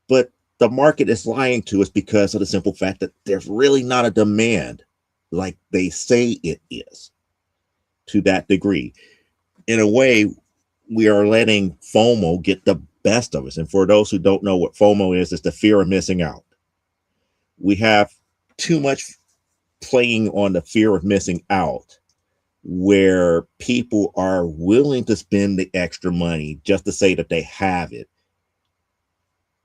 But the market is lying to us because of the simple fact that there's really not a demand like they say it is to that degree. In a way, we are letting FOMO get the best of us. And for those who don't know what FOMO is, it's the fear of missing out. We have too much playing on the fear of missing out, where people are willing to spend the extra money just to say that they have it,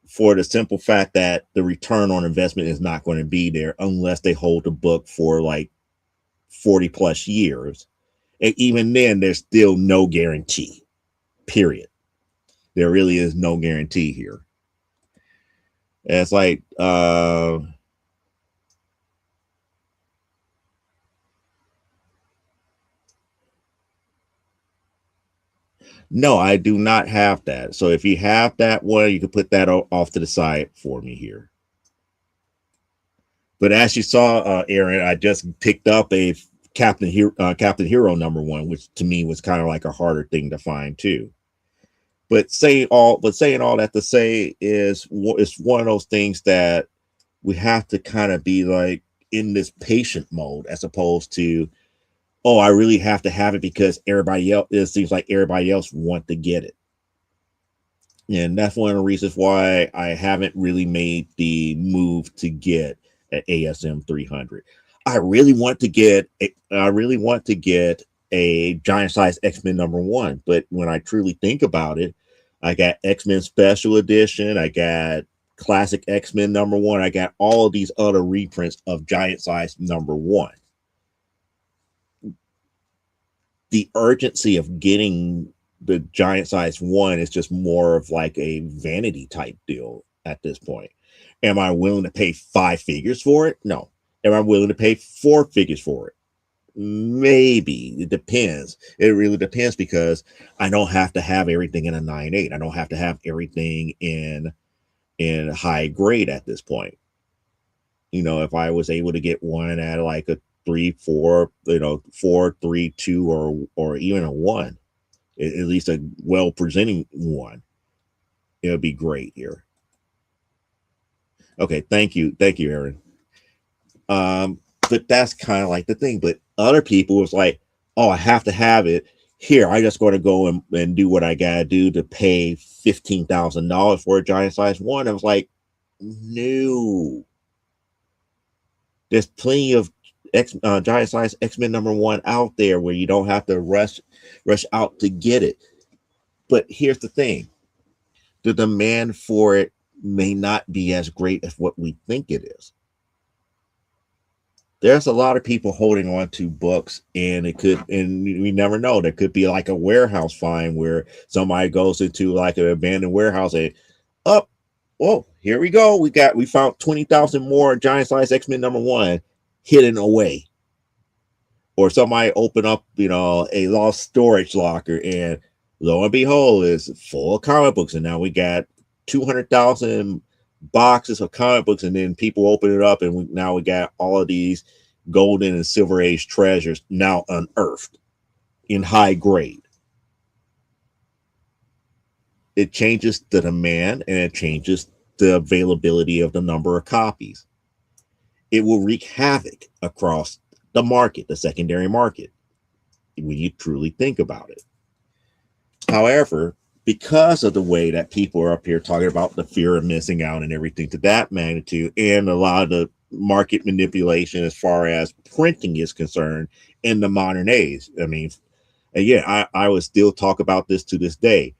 for the simple fact that the return on investment is not going to be there unless they hold the book for like 40 plus years. And even then, there's still no guarantee, period. There really is no guarantee here. And it's like, No, I do not have that. So if you have that one, you can put that off to the side for me here. But as you saw, Aaron, I just picked up a Captain Hero #1, which to me was kind of like a harder thing to find too. Saying all that to say is it's one of those things that we have to kind of be like in this patient mode as opposed to, oh, I really have to have it because everybody else, it seems like everybody else want to get it. And that's one of the reasons why I haven't really made the move to get an ASM 300. I really want to get a giant size X-Men #1, but when I truly think about it, I got X-Men Special Edition, I got Classic X-Men #1, I got all of these other reprints of giant size #1. The urgency of getting the giant size one is just more of like a vanity type deal at this point. Am I willing to pay 5 figures for it? No. Am I willing to pay 4 figures for it? Maybe. It depends. It really depends because I don't have to have everything in a 9.8. I don't have to have everything in high grade at this point. You know, if I was able to get one at like a 3, 4, 4, 3, 2, or even a 1, at least a well presenting one, it would be great here. Okay, thank you, Aaron. But that's kind of like the thing. But other people was like, oh, I have to have it here. I just got to go and do what I gotta do to pay $15,000 for a giant size one. I was like, no. There's plenty of giant size X-Men #1 out there where you don't have to rush out to get it. But here's the thing: the demand for it may not be as great as what we think it is. There's a lot of people holding on to books, and we never know. There could be like a warehouse find where somebody goes into like an abandoned warehouse and up, oh, here we go. We found 20,000 more giant size X-Men #1 hidden away. Or somebody open up, a lost storage locker, and lo and behold, it's full of comic books. And now we got 200,000 boxes of comic books, and then people open it up, and now we got all of these golden and silver age treasures now unearthed in high grade. It changes the demand, and it changes the availability of the number of copies. It will wreak havoc across the market, the secondary market, when you truly think about it. However, because of the way that people are up here talking about the fear of missing out and everything to that magnitude, and a lot of the market manipulation as far as printing is concerned in the modern age. I mean, again, I would still talk about this to this day.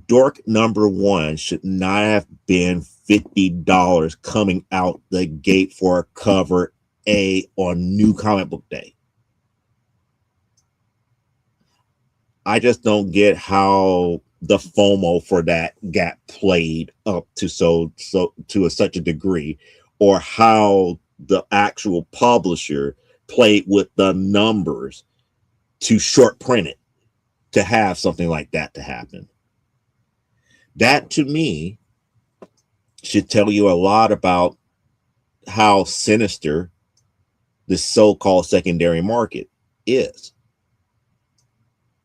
Dork #1 should not have been $50 coming out the gate for a cover A on New Comic Book Day. I just don't get how the FOMO for that got played up to such a degree, or how the actual publisher played with the numbers to short print it to have something like that to happen. That to me should tell you a lot about how sinister this so-called secondary market is.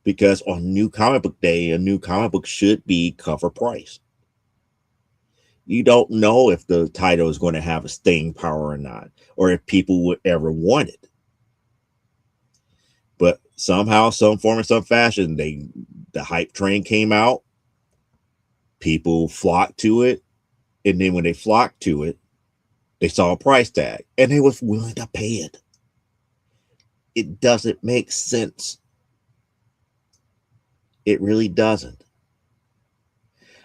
Because on New Comic Book Day, a new comic book should be cover price. You don't know if the title is going to have a staying power or not, or if people would ever want it. But somehow, some form or some fashion, the hype train came out, people flocked to it, and then when they flocked to it, they saw a price tag, and they was willing to pay it. It doesn't make sense. It really doesn't.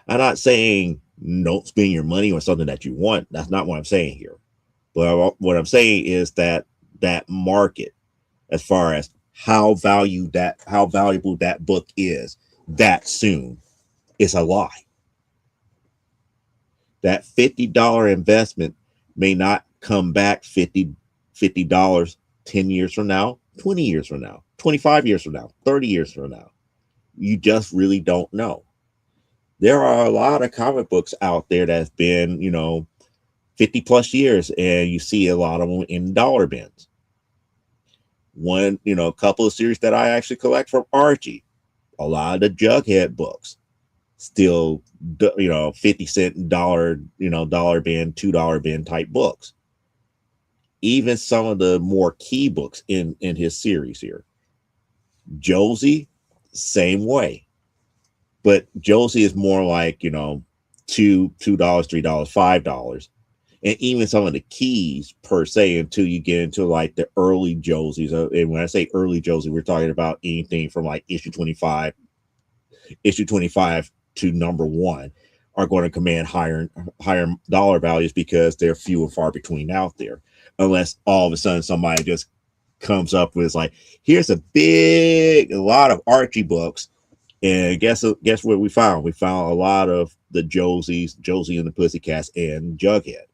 I'm not saying don't spend your money on something that you want. That's not what I'm saying here. But what I'm saying is that market, as far as how valuable that book is that soon, is a lie. That $50 investment may not come back $50 10 years from now, 20 years from now, 25 years from now, 30 years from now. You just really don't know. There are a lot of comic books out there that's been, 50 plus years, and you see a lot of them in dollar bins. A couple of series that I actually collect from Archie, a lot of the Jughead books, still, 50 cent dollar bin, $2 bin type books. Even some of the more key books in his series here. Josie, same way. But Josie is more like, $2, $3, $5. And even some of the keys per se, until you get into like the early Josies. And when I say early Josie, we're talking about anything from like issue 25 to number 1 are going to command higher dollar values because they're few and far between out there. Unless all of a sudden somebody just comes up with like, here's a lot of Archie books. And guess what we found? We found a lot of the Josie and the Pussycats, and Jughead.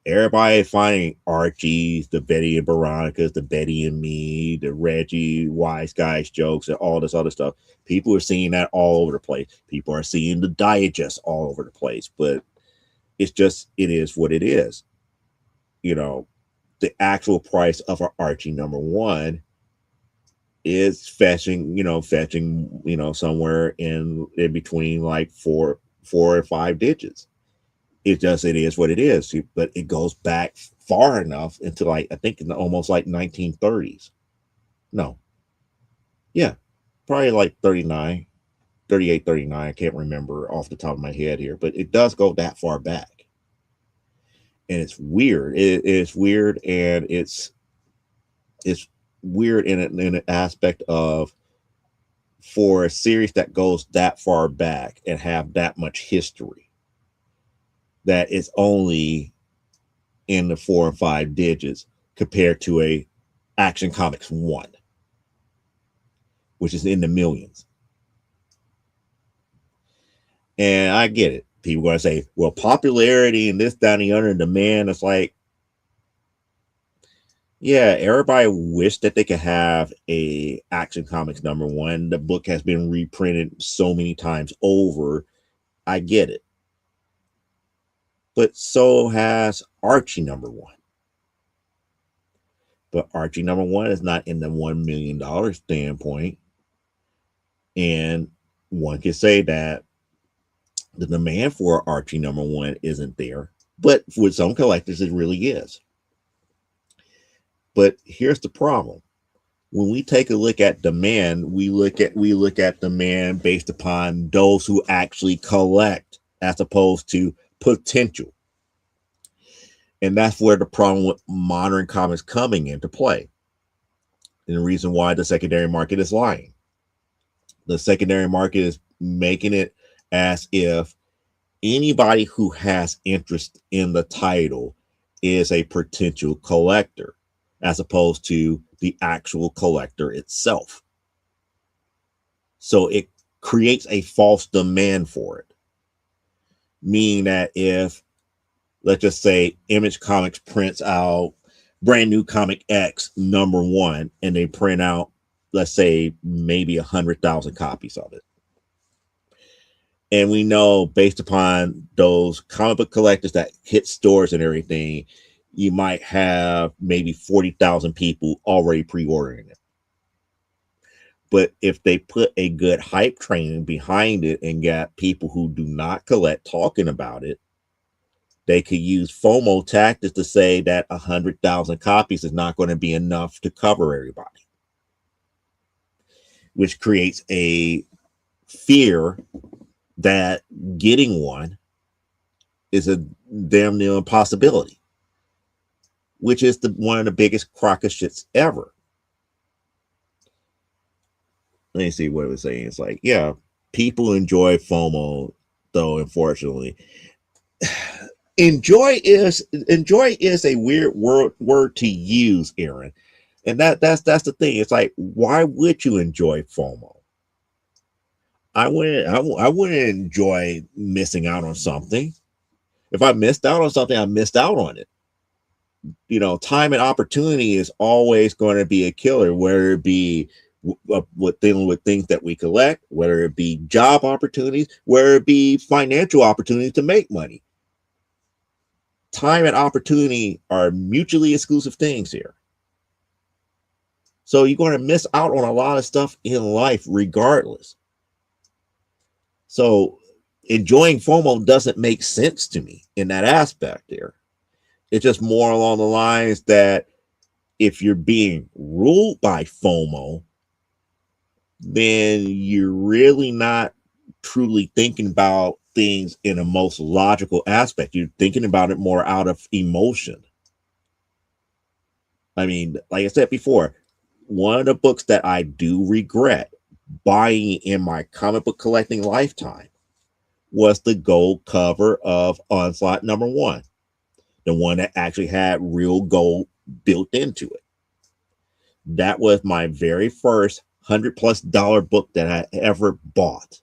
Everybody finding Archie's, the Betty and Veronica's, the Betty and Me, the Reggie Wise Guys jokes, and all this other stuff. People are seeing that all over the place. People are seeing the digest all over the place. But it is what it is. The actual price of an Archie number 1 is fetching somewhere in between like four or 5 digits. It is what it is. But it goes back far enough into like, I think almost like 1930s. No. Yeah. Probably like 38, 39. I can't remember off the top of my head here, but it does go that far back. And it's weird. It's weird, and it's weird in an aspect of, for a series that goes that far back and have that much history, that it's only in the 4 and 5 digits compared to a Action Comics 1, which is in the millions. And I get it. People are going to say, well, popularity and this, that, and the other, and demand. It's like, yeah, everybody wished that they could have a Action Comics number 1. The book has been reprinted so many times over. I get it. But so has Archie number 1. But Archie number 1 is not in the $1 million standpoint. And one can say that the demand for Archie number 1 isn't there. But with some collectors, it really is. But here's the problem. When we take a look at demand, we look at demand based upon those who actually collect, as opposed to potential. And that's where the problem with modern comics coming into play. And the reason why the secondary market is lying. The secondary market is making it as if anybody who has interest in the title is a potential collector, as opposed to the actual collector itself. So it creates a false demand for it. Meaning that if, let's just say, Image Comics prints out Brand New Comic X number 1, and they print out, let's say, maybe 100,000 copies of it. And we know, based upon those comic book collectors that hit stores and everything, you might have maybe 40,000 people already pre-ordering it. But if they put a good hype train behind it and got people who do not collect talking about it, they could use FOMO tactics to say that 100,000 copies is not going to be enough to cover everybody, which creates a fear that getting one is a damn near impossibility, which is one of the biggest crock of shits ever. Let me see what it was saying. It's like, yeah, people enjoy FOMO, though, unfortunately. Enjoy is a weird word to use, Aaron. And that's the thing. It's like, why would you enjoy FOMO? I wouldn't enjoy missing out on something. If I missed out on something, I missed out on it. Time and opportunity is always going to be a killer, whether it be with dealing with things that we collect, whether it be job opportunities, whether it be financial opportunities to make money. Time and opportunity are mutually exclusive things here. So you're going to miss out on a lot of stuff in life regardless. So enjoying FOMO doesn't make sense to me in that aspect there. It's just more along the lines that if you're being ruled by FOMO, then you're really not truly thinking about things in a most logical aspect. You're thinking about it more out of emotion. I mean, like I said before, one of the books that I do regret buying in my comic book collecting lifetime was the gold cover of Onslaught #1, the one that actually had real gold built into it. That was my very first $100+ book that I ever bought.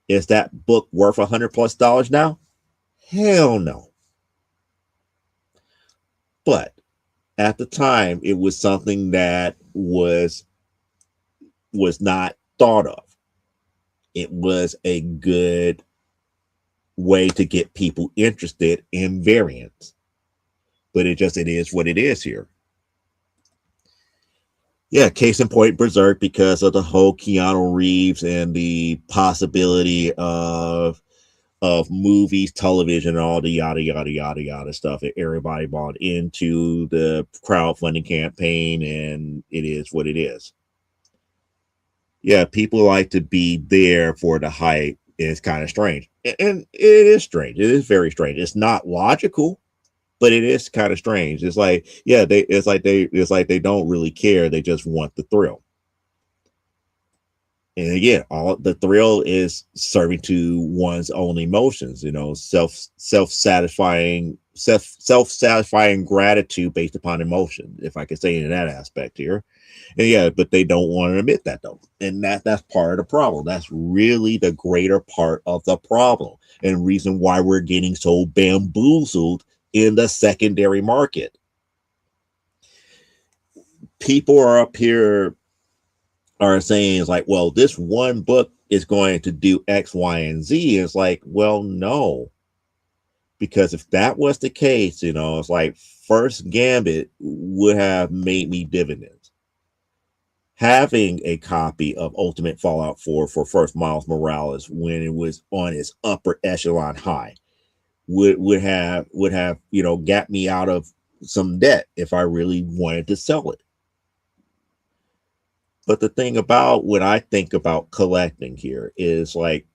Is that book worth $100+ now? Hell no. But at the time, it was something that was not thought of. It was a good way to get people interested in variants. But it is what it is here. Yeah, case in point, Berserk, because of the whole Keanu Reeves and the possibility of movies, television, and all the yada yada yada yada stuff that everybody bought into the crowdfunding campaign, and it is what it is. Yeah, people like to be there for the hype. It's kind of strange, and it is strange. It is very strange. It's not logical, but it is kind of strange. It's like, yeah, it's like they don't really care. They just want the thrill. And again, all the thrill is serving to one's own emotions, self-satisfying gratitude based upon emotion, if I could say in that aspect here. And yeah, but they don't want to admit that though. And that's part of the problem. That's really the greater part of the problem and reason why we're getting so bamboozled in the secondary market. People are up here are saying is like, well, this one book is going to do X, Y, and Z. It's like, well, no. Because if that was the case, it's like First Gambit would have made me dividends. Having a copy of Ultimate Fallout 4 for first Miles Morales when it was on its upper echelon high would have got me out of some debt if I really wanted to sell it. But the thing about when I think about collecting here is like,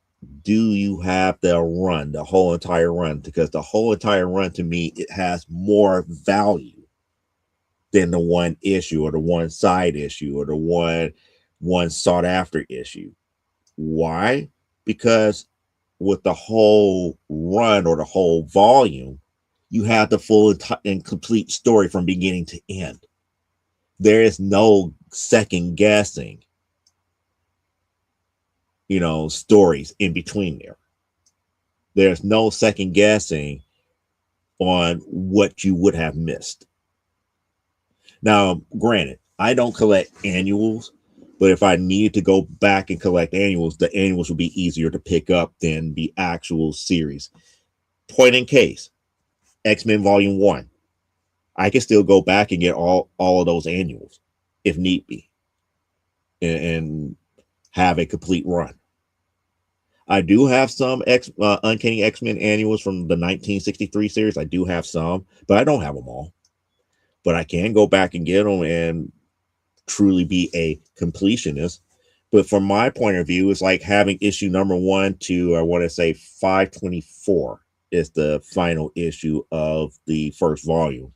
do you have the run, the whole entire run? Because the whole entire run to me, it has more value than the one issue or the one side issue or the one sought after issue. Why? Because with the whole run or the whole volume, you have the full and complete story from beginning to end. There is no second guessing, stories in between there. There's no second guessing on what you would have missed. Now, granted, I don't collect annuals, but if I needed to go back and collect annuals, the annuals would be easier to pick up than the actual series. Point in case, X-Men Volume 1. I can still go back and get all of those annuals if need be and have a complete run. I do have some Uncanny X-Men annuals from the 1963 series. I do have some, but I don't have them all. But I can go back and get them and truly be a completionist. But from my point of view, it's like having issue #1 to, I want to say 524 is the final issue of the first volume.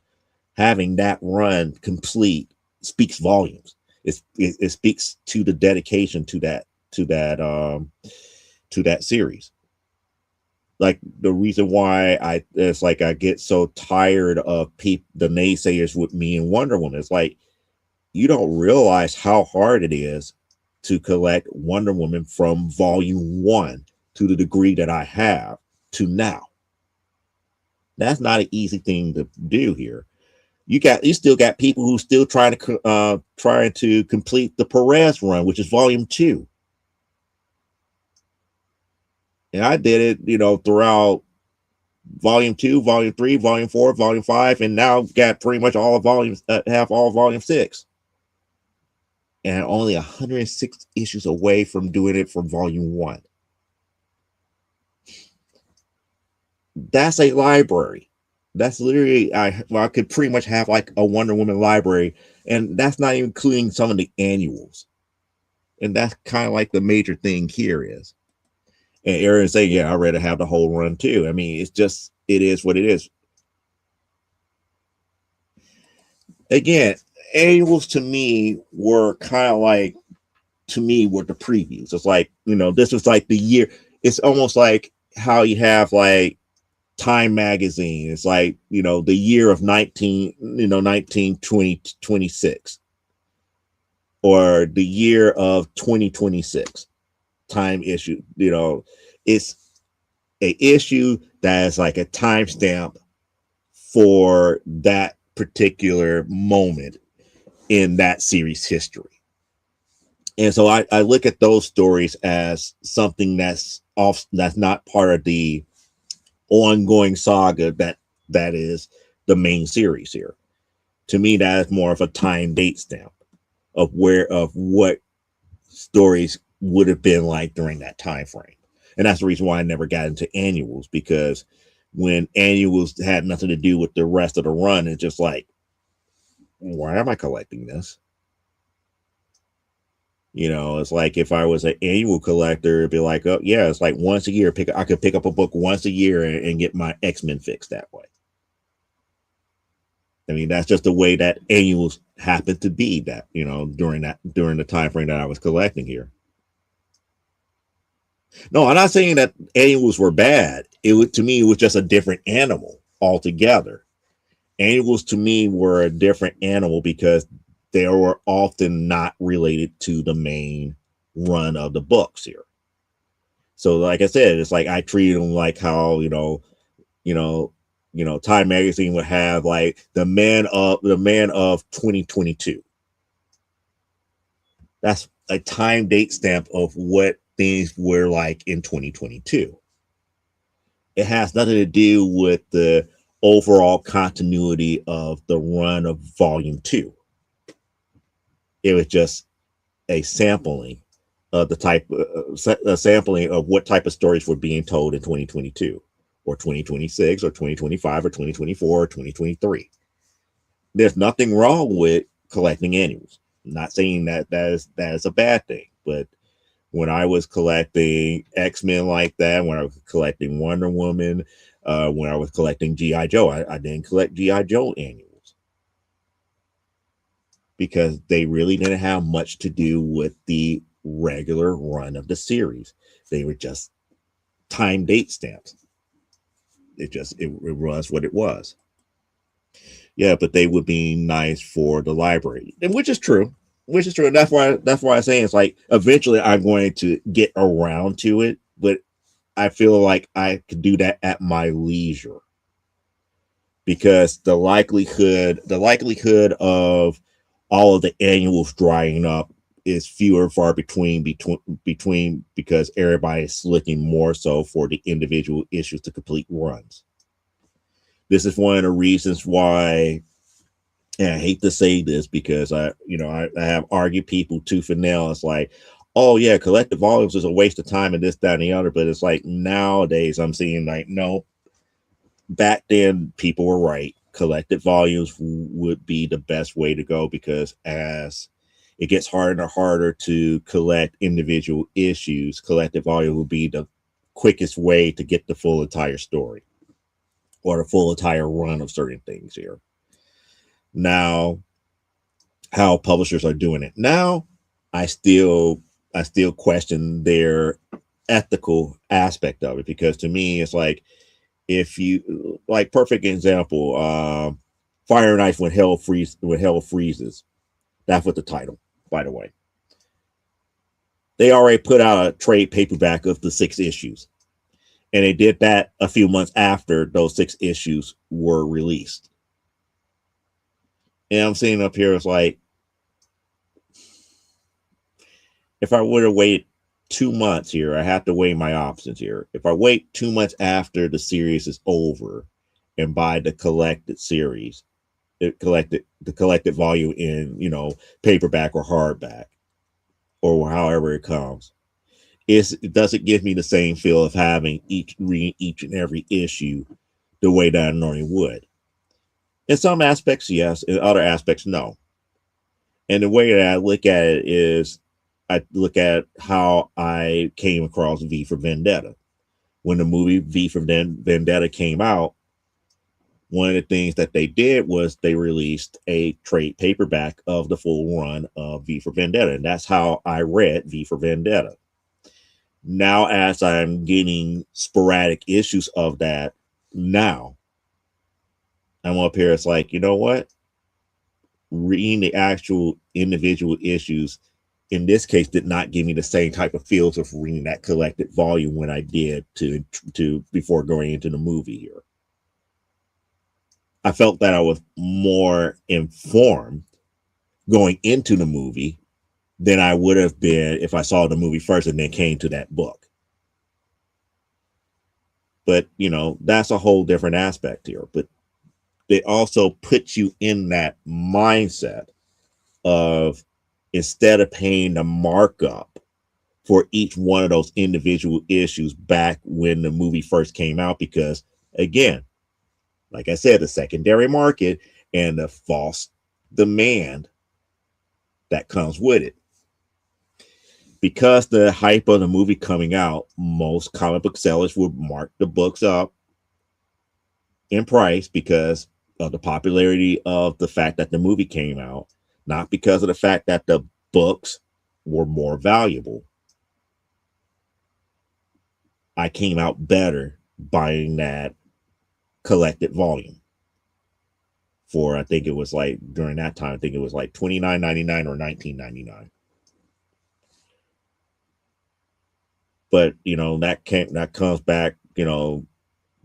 Having that run complete speaks volumes. It speaks to the dedication to that series. Like the reason why it's like I get so tired of the naysayers with me and Wonder Woman. It's like you don't realize how hard it is to collect Wonder Woman from volume 1 to the degree that I have to now. That's not an easy thing to do here. You still got people who still trying to complete the Perez run, which is volume 2. And I did it, throughout volume 2, volume 3, volume 4, volume 5, and now got pretty much all volumes, have all volume 6. And only 106 issues away from doing it from volume 1. That's a library. That's literally, I could pretty much have like a Wonder Woman library, and that's not even including some of the annuals. And that's kind of like the major thing here is. And Aaron say, yeah, I'd rather have the whole run too. I mean, it is what it is. Again, annuals to me were kind of like, were the previews. It's like, this was like the year. It's almost like how you have like Time magazine. It's like, the year of 1926 or the year of 2026 Time issue. It's a issue that is like a timestamp for that particular moment in that series history. And so I look at those stories as something that's not part of the ongoing saga that is the main series here. To me, that is more of a time date stamp of what stories would have been like during that time frame. And that's the reason why I never got into annuals, because when annuals had nothing to do with the rest of the run, it's just like, why am I collecting this? It's like if I was an annual collector, it'd be like, oh yeah, it's like once a year. I could pick up a book once a year and get my X-Men fixed that way. I mean, that's just the way that annuals happened to be that, during the time frame that I was collecting here. No, I'm not saying that annuals were bad. To me, it was just a different animal altogether. Annuals to me were a different animal because they were often not related to the main run of the books here. So, like I said, it's like I treated them like how Time magazine would have like the man of 2022. That's a time date stamp of what things were like in 2022. It has nothing to do with the overall continuity of the run of volume 2. It was just a sampling of a sampling of what type of stories were being told in 2022 or 2026 or 2025 or 2024 or 2023. There's nothing wrong with collecting annuals. I'm not saying that is a bad thing, but when I was collecting X-Men like that, when I was collecting Wonder Woman, when I was collecting G.I. Joe, I didn't collect G.I. Joe annuals because they really didn't have much to do with the regular run of the series. They were just time date stamps. It was what it was. Yeah, but they would be nice for the library, and which is true. And that's why I'm saying it's like eventually I'm going to get around to it, but I feel like I could do that at my leisure because the likelihood of all of the annuals drying up is fewer and far between because everybody is looking more so for the individual issues to complete runs. This is one of the reasons why, and I hate to say this because I have argued people tooth and nail. It's like, oh yeah, collective volumes is a waste of time and this, that, and the other. But it's like nowadays I'm seeing like, no, back then people were right. Collected volumes would be the best way to go because as it gets harder and harder to collect individual issues, collected volume will be the quickest way to get the full entire story or the full entire run of certain things here. Now, how publishers are doing it now, I still question their ethical aspect of it because to me it's like, if you like, perfect example, Fire and Ice when Hell Freezes. That's what the title, by the way. They already put out a trade paperback of the 6 issues. And they did that a few months after those 6 issues were released. And I'm sitting up here, it's like, if I would have waited 2 months here, I have to weigh my options here. If I wait 2 months after the series is over and buy the collected series, the collected volume in, paperback or hardback or however it comes, it doesn't give me the same feel of having reading each and every issue the way that I normally would. In some aspects, yes. In other aspects, no. And the way that I look at it is, I look at how I came across V for Vendetta. When the movie V for Vendetta came out, one of the things that they did was they released a trade paperback of the full run of V for Vendetta. And that's how I read V for Vendetta. Now, as I'm getting sporadic issues of that now, I'm up here, it's like, you know what? Reading the actual individual issues in this case did not give me the same type of feels of reading that collected volume when I did to before going into the movie here. I felt that I was more informed going into the movie than I would have been if I saw the movie first and then came to that book. But, that's a whole different aspect here. But it also puts you in that mindset of, instead of paying the markup for each one of those individual issues back when the movie first came out, because again, like I said, the secondary market and the false demand that comes with it. Because the hype of the movie coming out, most comic book sellers would mark the books up in price because of the popularity of the fact that the movie came out, not because of the fact that the books were more valuable. I came out better buying that collected volume for, I think it was like, during that time, I think it was like $29.99 or $19.99. But that comes back,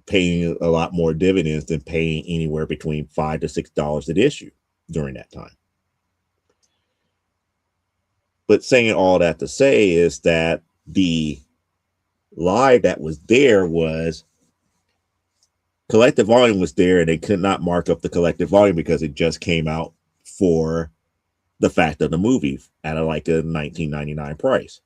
paying a lot more dividends than paying anywhere between $5 to $6 an issue during that time. But saying all that to say is that the lie that was there was collective volume was there, and they could not mark up the collective volume because it just came out for the fact of the movie at a $19.99 price.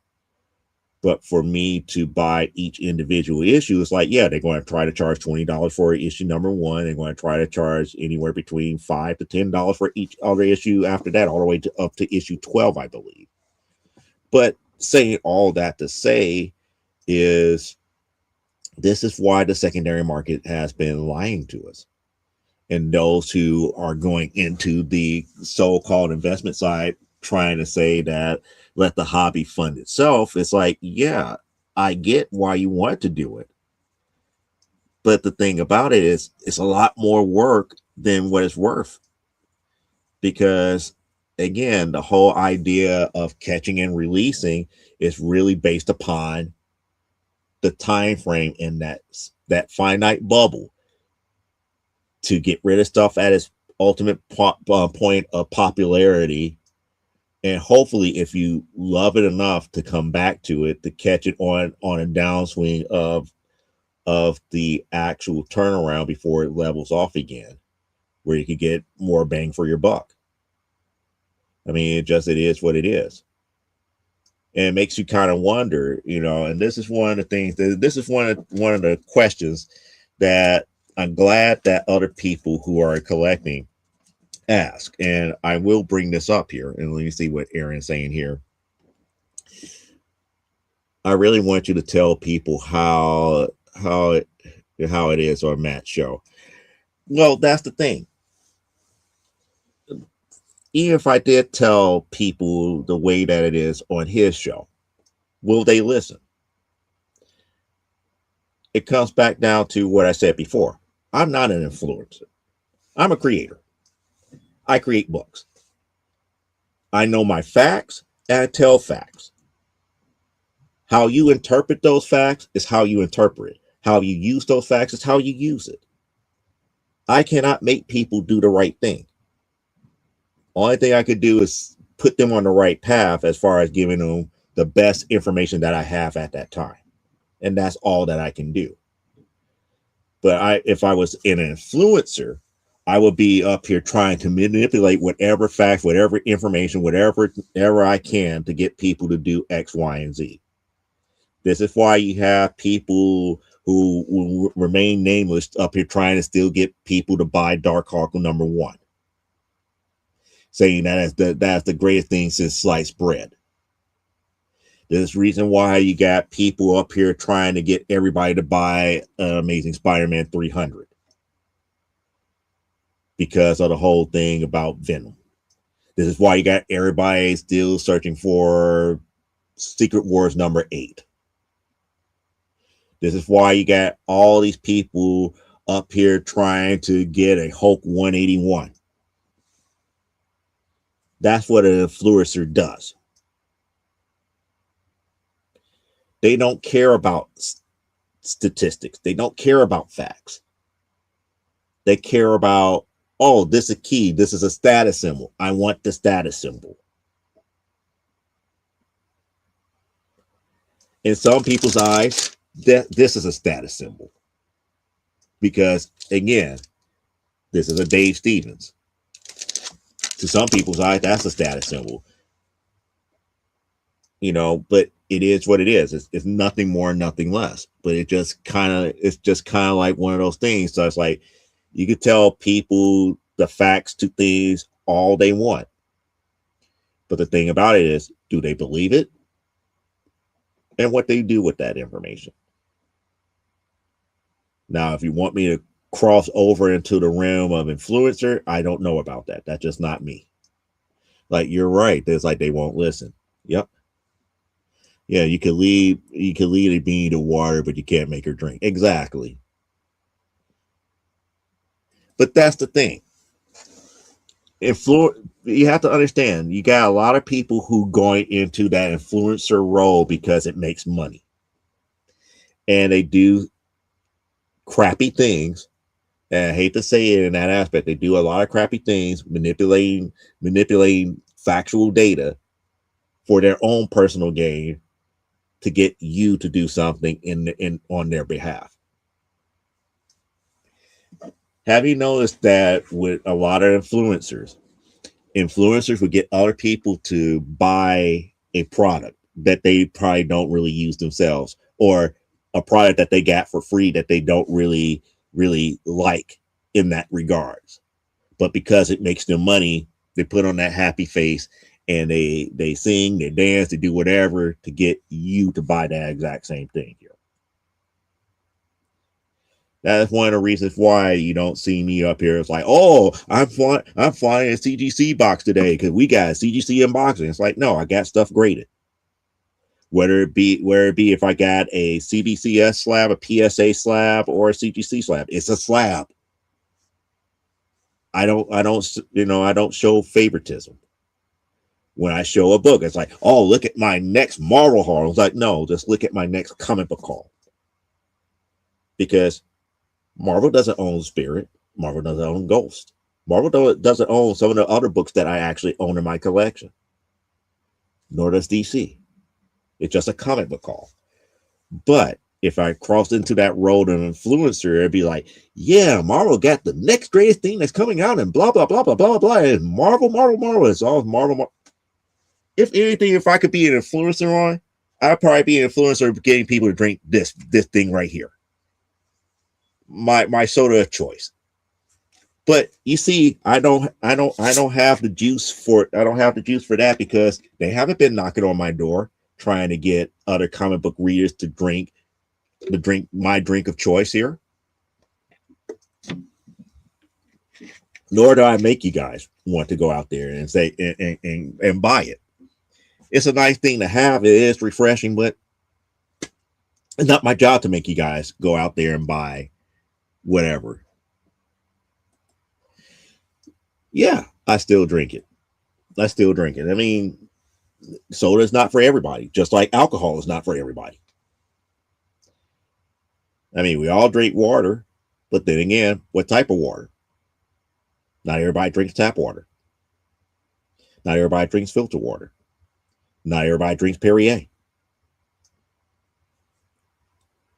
But for me to buy each individual issue, it's like, yeah, they're going to try to charge $20 for issue number one. They're going to try to charge anywhere between $5 to $10 for each other issue after that, all the way up to issue 12, I believe. But saying all that to say is, this is why the secondary market has been lying to us. And those who are going into the so-called investment side trying to say that let the hobby fund itself, it's like, yeah, I get why you want to do it. But the thing about it is, it's a lot more work than what it's worth. Because again, the whole idea of catching and releasing is really based upon the time frame in that finite bubble to get rid of stuff at its ultimate point of popularity. And hopefully, if you love it enough to come back to it, to catch it on a downswing of the actual turnaround before it levels off again, where you could get more bang for your buck. I mean, it is what it is. And it makes you kind of wonder, and this is one of the things this is one of the questions that I'm glad that other people who are collecting ask. And I will bring this up here, and let me see what Aaron's saying here. I really want you to tell people how it is on Matt's show. Well, that's the thing. Even if I did tell people the way that it is on his show, will they listen? It comes back down to what I said before. I'm not an influencer. I'm a creator. I create books. I know my facts, and I tell facts. How you interpret those facts is how you interpret it. How you use those facts is how you use it. I cannot make people do the right thing. Only thing I could do is put them on the right path as far as giving them the best information that I have at that time. And that's all that I can do. But if I was an influencer, I would be up here trying to manipulate whatever facts, whatever information, whatever I can to get people to do X, Y, and Z. This is why you have people who remain nameless up here trying to still get people to buy Darkhawk #1, saying that's the greatest thing since sliced bread. There's reason why you got people up here trying to get everybody to buy Amazing Spider-Man 300 because of the whole thing about Venom. This is why you got everybody still searching for Secret Wars #8. This is why you got all these people up here trying to get a Hulk 181. That's what an influencer does. They don't care about statistics. They don't care about facts. They care about, oh, this is a key. This is a status symbol. I want the status symbol. In some people's eyes, this is a status symbol. Because, again, this is a Dave Stevens. To some people's eyes, that's a status symbol. You know, but it is what it is. It's nothing more, nothing less. But it's just kind of like one of those things. So it's like you could tell people the facts to things all they want. But the thing about it is, do they believe it? And what they do with that information. Now, if you want me to cross over into the realm of influencer, I don't know about that. That's just not me. Like, you're right. There's like they won't listen. Yep. Yeah, you can lead a bean to water, but you can't make her drink. Exactly. But that's the thing. You have to understand, you got a lot of people who going into that influencer role because it makes money. And they do crappy things. And I hate to say it in that aspect. They do a lot of crappy things, manipulating factual data for their own personal gain to get you to do something on their behalf. Have you noticed that with a lot of influencers would get other people to buy a product that they probably don't really use themselves, or a product that they got for free that they don't really like in that regards. But because it makes them money, they put on that happy face and they sing, they dance, they do whatever to get you to buy that exact same thing here. That is one of the reasons why you don't see me up here. It's like, oh, I'm flying a CGC box today because we got a CGC unboxing. It's like, no, I got stuff graded. Whether it be if I got a CBCS slab, a PSA slab, or a CGC slab, it's a slab. I don't show favoritism. When I show a book, it's like, oh, look at my next Marvel haul. It's like, no, just look at my next comic book haul. Because Marvel doesn't own Spirit. Marvel doesn't own Ghost. Marvel doesn't own some of the other books that I actually own in my collection. Nor does DC. It's just a comic book haul. But if I crossed into that road of influencer, it'd be like, yeah, Marvel got the next greatest thing that's coming out and blah, blah, blah, blah, blah, blah. And Marvel. It's all Marvel. If anything, if I could be an influencer on, I'd probably be an influencer of getting people to drink this thing right here. My soda of choice. But you see, I don't have the juice for it. I don't have the juice for that because they haven't been knocking on my door trying to get other comic book readers to drink my drink of choice here. Nor do I make you guys want to go out there and say and buy it. It's a nice thing to have. It is refreshing, but it's not my job to make you guys go out there and buy whatever. Yeah, I still drink it. I mean, soda is not for everybody, just like alcohol is not for everybody. I mean, we all drink water, but then again, what type of water? Not everybody drinks tap water. Not everybody drinks filter water. Not everybody drinks Perrier.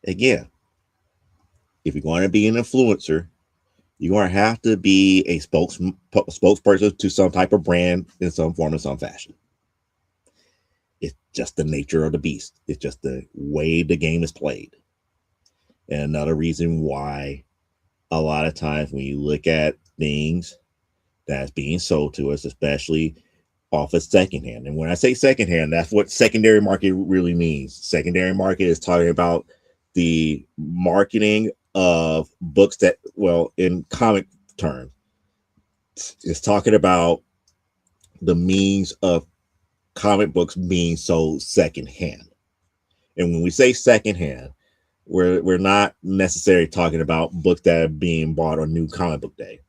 Again, if you're going to be an influencer, you're going to have to be a spokesperson to some type of brand in some form or some fashion. It's just the nature of the beast. It's just the way the game is played. And another reason why a lot of times when you look at things that's being sold to us, especially off of secondhand. And when I say secondhand, that's what secondary market really means. Secondary market is talking about the marketing of books that, well, in comic terms, it's talking about the means of comic books being sold secondhand. And when we say secondhand, we're not necessarily talking about books that are being bought on New Comic Book Day.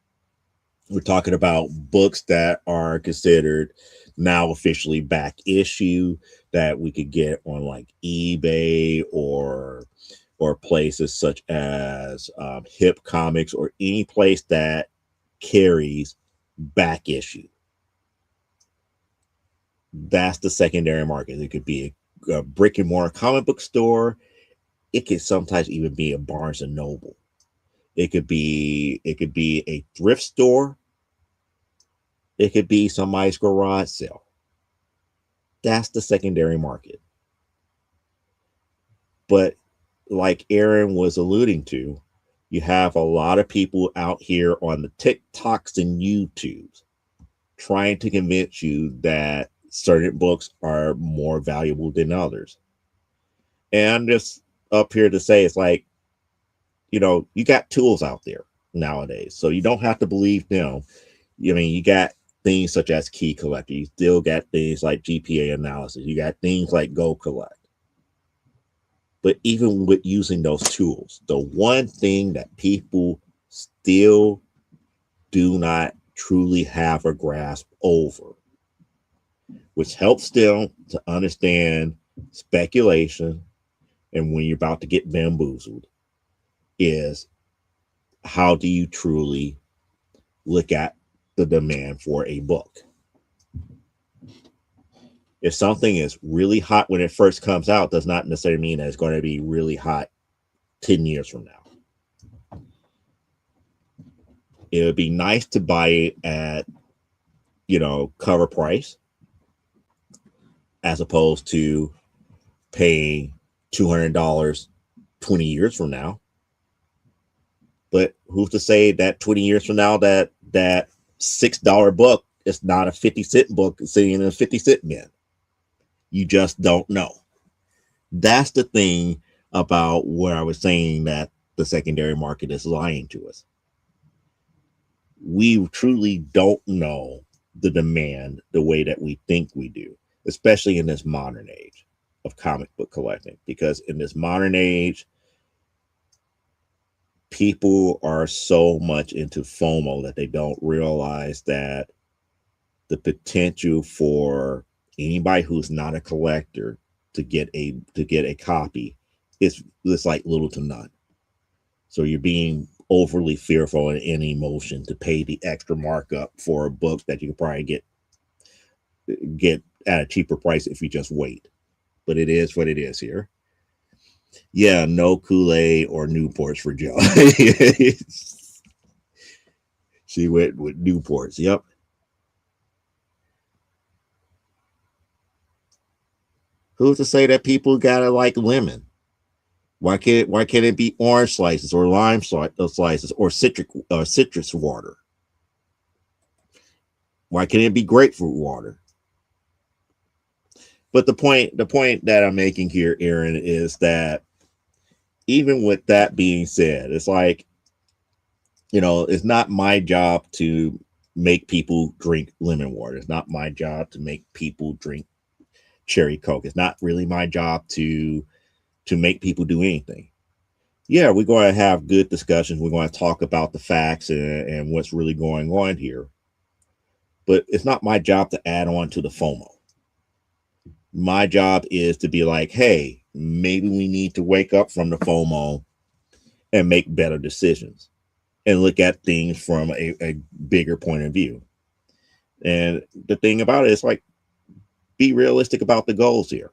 We're talking about books that are considered now officially back issue that we could get on like eBay or places such as Hip Comics or any place that carries back issue. That's the secondary market. It could be a brick and mortar comic book store. It could sometimes even be a Barnes and Noble. It could be a thrift store. It could be somebody's garage sale. That's the secondary market. But like Aaron was alluding to, you have a lot of people out here on the TikToks and YouTubes trying to convince you that certain books are more valuable than others. And I'm just up here to say, it's like, you know, you got tools out there nowadays, so you don't have to believe them. I mean, you got things such as Key Collector. You still got things like GPA analysis. You got things like Go Collect. But even with using those tools, the one thing that people still do not truly have a grasp over, which helps them to understand speculation and when you're about to get bamboozled, is how do you truly look at the demand for a book? If something is really hot when it first comes out, does not necessarily mean that it's going to be really hot 10 years from now. It would be nice to buy it at, you know, cover price, as opposed to paying $200 20 years from now. But who's to say that 20 years from now that $6 book is not a 50-cent book sitting in a 50-cent bin? You just don't know. That's the thing about where I was saying that the secondary market is lying to us. We truly don't know the demand the way that we think we do, especially in this modern age of comic book collecting, because in this modern age, people are so much into FOMO that they don't realize that the potential for anybody who's not a collector to get a copy is like little to none. So you're being overly fearful and in emotion to pay the extra markup for a book that you could probably get at a cheaper price if you just wait. But it is what it is here. Yeah, no Kool-Aid or Newports for Joe. She went with Newports. Yep. Who's to say that people gotta like lemon? Why can't it be orange slices or lime slices or citrus water? Why can't it be grapefruit water? But the point that I'm making here, Aaron, is that even with that being said, it's like, you know, it's not my job to make people drink lemon water. It's not my job to make people drink cherry Coke. It's not really my job to make people do anything. Yeah, we're going to have good discussions. We're going to talk about the facts and what's really going on here. But it's not my job to add on to the FOMO. My job is to be like, hey, maybe we need to wake up from the FOMO and make better decisions and look at things from a bigger point of view. And the thing about it is like, be realistic about the goals here.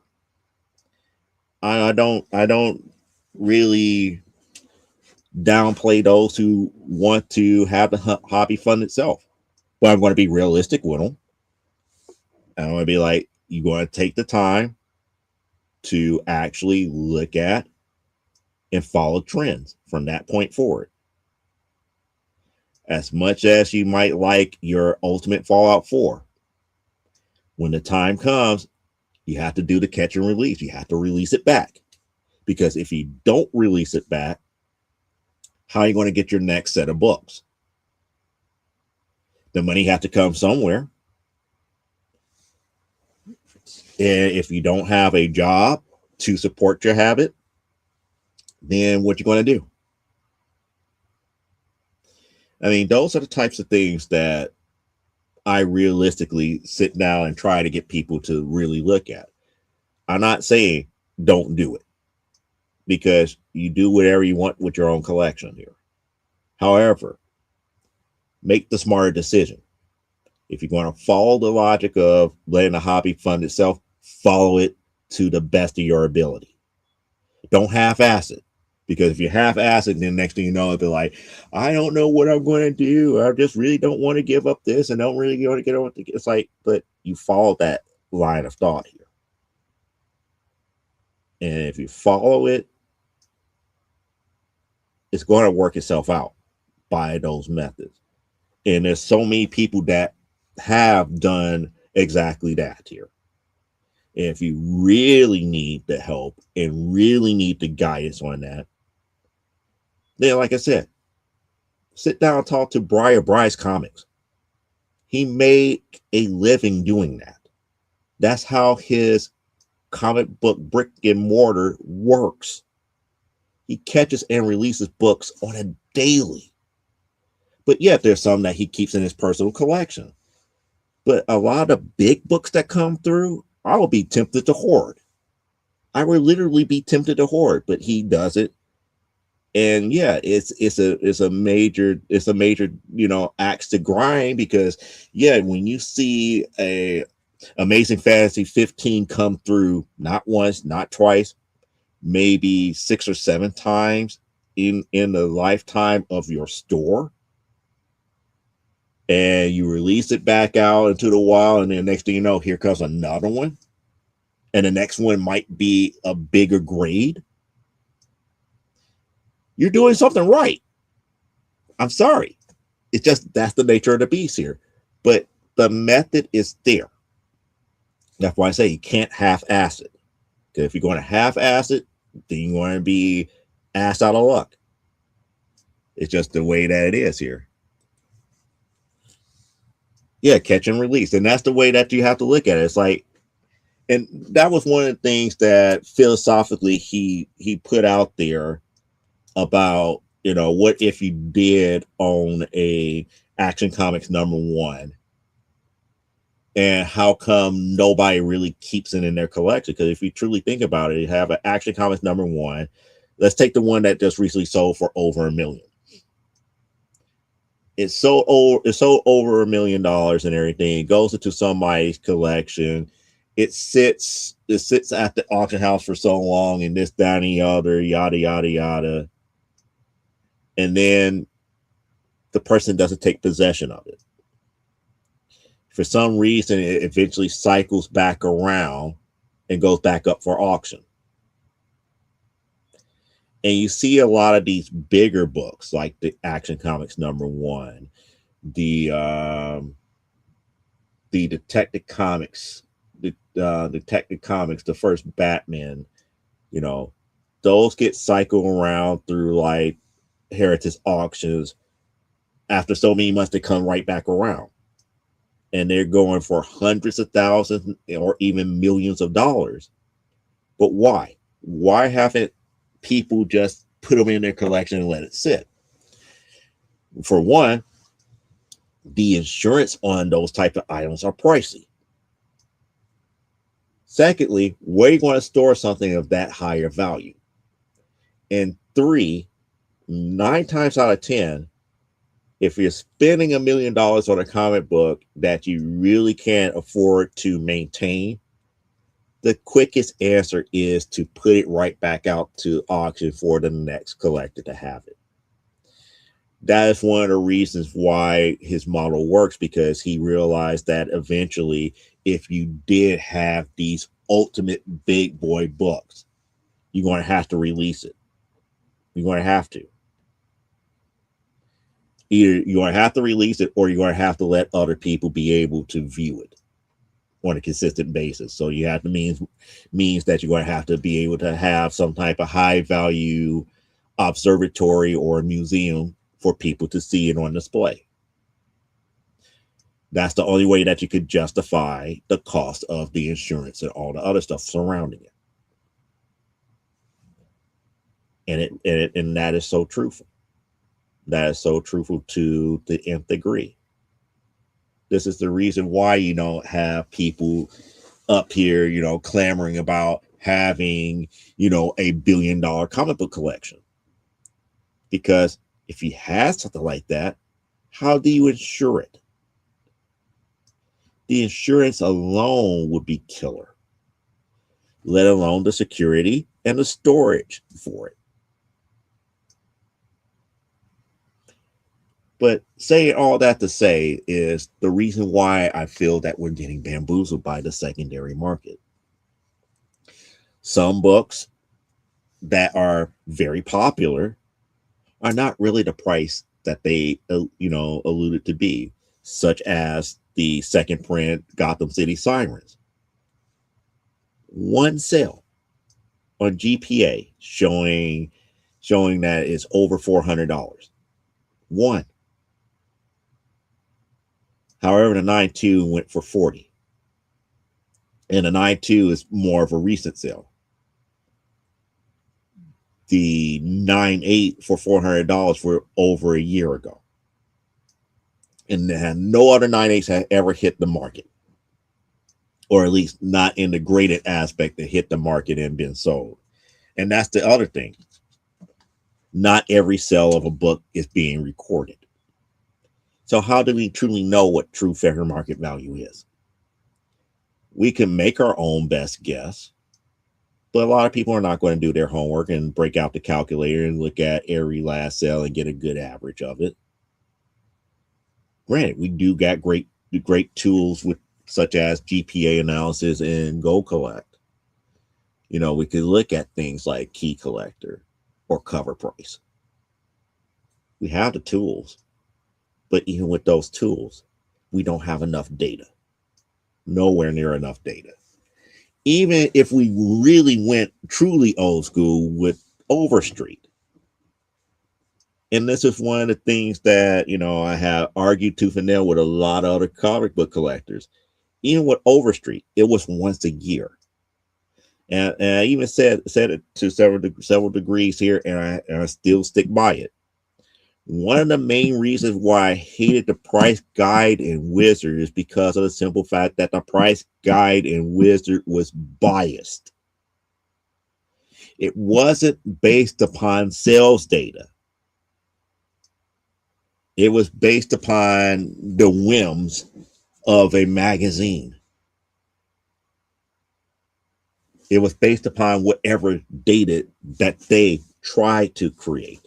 I don't really downplay those who want to have the hobby fund itself. But I'm going to be realistic with them. I'm going to be like, you're going to take the time to actually look at and follow trends from that point forward. As much as you might like your Ultimate Fallout 4, when the time comes, you have to do the catch and release. You have to release it back. Because if you don't release it back, how are you going to get your next set of books? The money has to come somewhere. And if you don't have a job to support your habit, then what you going to do? I mean, those are the types of things that I realistically sit down and try to get people to really look at. I'm not saying don't do it, because you do whatever you want with your own collection here. However, make the smarter decision. If you're going to follow the logic of letting the hobby fund itself, follow it to the best of your ability. Don't half-ass it. Because if you half-ass it, then next thing you know, it'll be like, I don't know what I'm going to do. I just really don't want to give up this and don't really want to get over it. It's like, but you follow that line of thought here. And if you follow it, it's going to work itself out by those methods. And there's so many people that have done exactly that here. And if you really need the help and really need the guidance on that, then, like I said, sit down and talk to Briar Bryce Comics. He made a living doing that. That's how his comic book brick and mortar works. He catches and releases books on a daily. But yet there's some that he keeps in his personal collection. But a lot of big books that come through, I will be tempted to hoard. I will literally be tempted to hoard, but he does it. And yeah, it's a major axe to grind, because yeah, when you see a Amazing Fantasy 15 come through, not once, not twice, maybe 6 or 7 times in the lifetime of your store, and you release it back out into the wild, and then next thing you know, here comes another one, and the next one might be a bigger grade, you're doing something right. I'm sorry. It's just, that's the nature of the beast here. But the method is there. That's why I say you can't half-ass it. Because if you're going to half-ass it, then you're going to be ass out of luck. It's just the way that it is here. Yeah, catch and release. And that's the way that you have to look at it. It's like, and that was one of the things that philosophically he put out there about, what if you did own a Action Comics #1, and how come nobody really keeps it in their collection? Because if you truly think about it, you have an Action Comics #1. Let's take the one that just recently sold for over $1 million. It's so over $1 million and everything. It goes into somebody's collection. It sits at the auction house for so long, and this, that, and the other, yada, yada, yada. And then the person doesn't take possession of it. For some reason, it eventually cycles back around and goes back up for auction. And you see a lot of these bigger books, like the Action Comics #1, the Detective Comics, the first Batman, those get cycled around through like Heritage auctions. After so many months, they come right back around, and they're going for hundreds of thousands or even millions of dollars. But why? Why haven't people just put them in their collection and let it sit? For one, the insurance on those type of items are pricey. Secondly, where are you going to store something of that higher value? And 3, 9 times out of 10, if you're spending $1 million on a comic book that you really can't afford to maintain, the quickest answer is to put it right back out to auction for the next collector to have it. That is one of the reasons why his model works, because he realized that eventually, if you did have these ultimate big boy books, you're going to have to release it. You're going to have to. Either you're going to have to release it, or you're going to have to let other people be able to view it on a consistent basis. So you have to means that you're going to have to be able to have some type of high value observatory or museum for people to see it on display. That's the only way that you could justify the cost of the insurance and all the other stuff surrounding it. And that is so truthful. That is so truthful to the nth degree. This is the reason why you don't have people up here, clamoring about having, a $1 billion comic book collection. Because if you had something like that, how do you insure it? The insurance alone would be killer, let alone the security and the storage for it. But saying all that to say is the reason why I feel that we're getting bamboozled by the secondary market. Some books that are very popular are not really the price that they, alluded to be, such as the second print Gotham City Sirens. One sale on GPA showing that it's over $400. One. However, the 9.2 went for $40. And the 9.2 is more of a recent sale. The 9.8 for $400 were over a year ago. And no other 9.8s had ever hit the market. Or at least not in the graded aspect that hit the market and been sold. And that's the other thing. Not every sale of a book is being recorded. So how do we truly know what true fair market value is? We can make our own best guess, but a lot of people are not going to do their homework and break out the calculator and look at every last sale and get a good average of it. Granted, we do got great tools with such as GPA analysis and Go Collect. We could look at things like Key Collector or Cover Price. We have the tools. But even with those tools, we don't have enough data. Nowhere near enough data. Even if we really went truly old school with Overstreet. And this is one of the things that, I have argued tooth and nail with a lot of other comic book collectors. Even with Overstreet, it was once a year. And I even said it to several degrees here, and I still stick by it. One of the main reasons why I hated the price guide in Wizard is because of the simple fact that the price guide in Wizard was biased. It wasn't based upon sales data. It was based upon the whims of a magazine. It was based upon whatever data that they tried to create.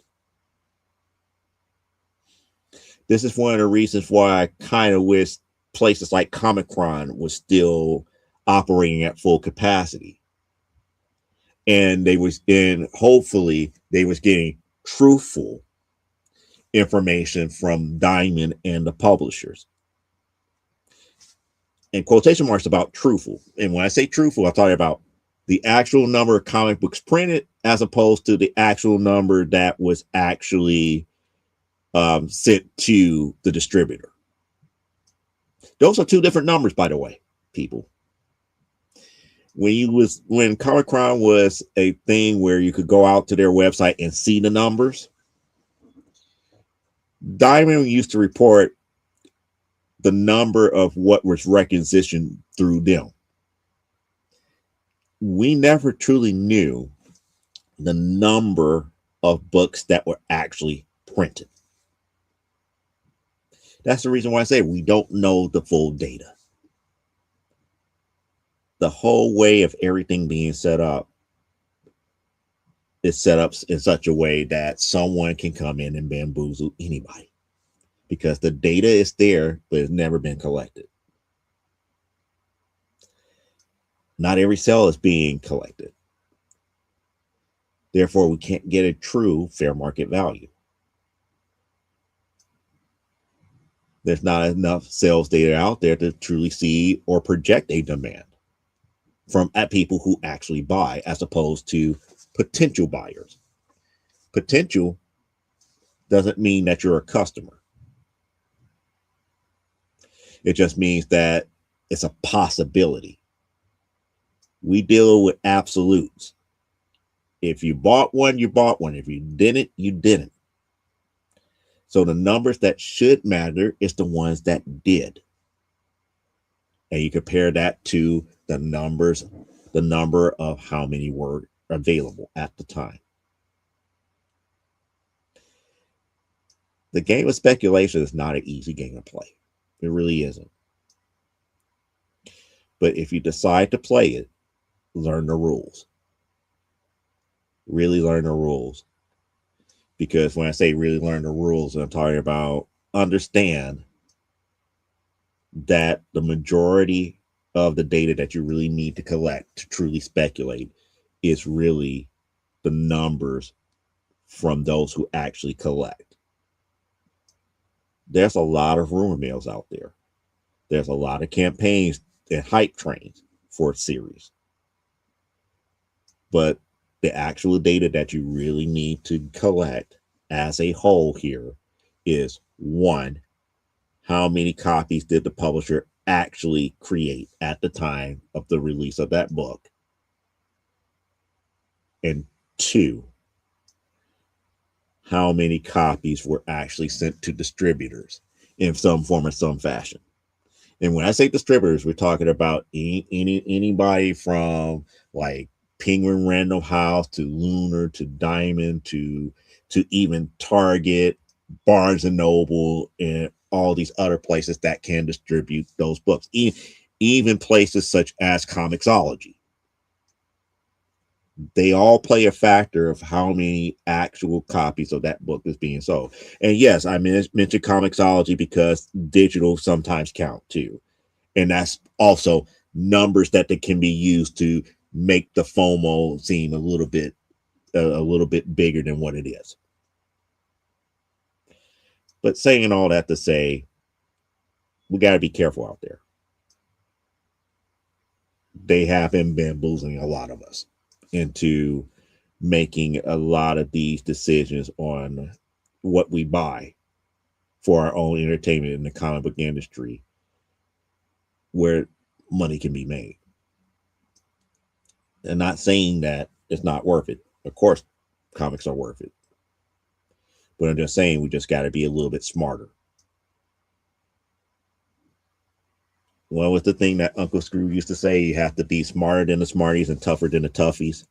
This is one of the reasons why I kind of wish places like Comic-Con was still operating at full capacity. And hopefully they was getting truthful information from Diamond and the publishers. And quotation marks about truthful. And when I say truthful, I'm talking about the actual number of comic books printed as opposed to the actual number that was actually sent to the distributor. Those are two different numbers, by the way, people. When Comic-Con was a thing where you could go out to their website and see the numbers, Diamond used to report the number of what was requisitioned through them. We never truly knew the number of books that were actually printed. That's the reason why I say we don't know the full data. The whole way of everything being set up is set up in such a way that someone can come in and bamboozle anybody because the data is there, but it's never been collected. Not every cell is being collected. Therefore, we can't get a true fair market value. There's not enough sales data out there to truly see or project a demand from at people who actually buy as opposed to potential buyers. Potential doesn't mean that you're a customer. It just means that it's a possibility. We deal with absolutes. If you bought one, you bought one. If you didn't, you didn't. So the numbers that should matter is the ones that did. And you compare that to the number of how many were available at the time. The game of speculation is not an easy game to play. It really isn't. But if you decide to play it, learn the rules. Really learn the rules. Because when I say really learn the rules, I'm talking about understand that the majority of the data that you really need to collect to truly speculate is really the numbers from those who actually collect. There's a lot of rumor mills out there. There's a lot of campaigns and hype trains for a series. But the actual data that you really need to collect as a whole here is one, how many copies did the publisher actually create at the time of the release of that book? And two, how many copies were actually sent to distributors in some form or some fashion? And when I say distributors, we're talking about anybody from like Penguin Random House to Lunar to Diamond to even Target, Barnes and Noble, and all these other places that can distribute those books, even places such as Comixology. They all play a factor of how many actual copies of that book is being sold. And yes, I mentioned Comixology because digital sometimes count too. And that's also numbers that they can be used to make the FOMO seem a little bit bigger than what it is. But saying all that to say, we got to be careful out there. They have been bamboozling a lot of us into making a lot of these decisions on what we buy for our own entertainment in the comic book industry where money can be made. And not saying that it's not worth it. Of course, comics are worth it. But I'm just saying we just got to be a little bit smarter. What was the thing that Uncle Scrooge used to say? You have to be smarter than the smarties and tougher than the toughies.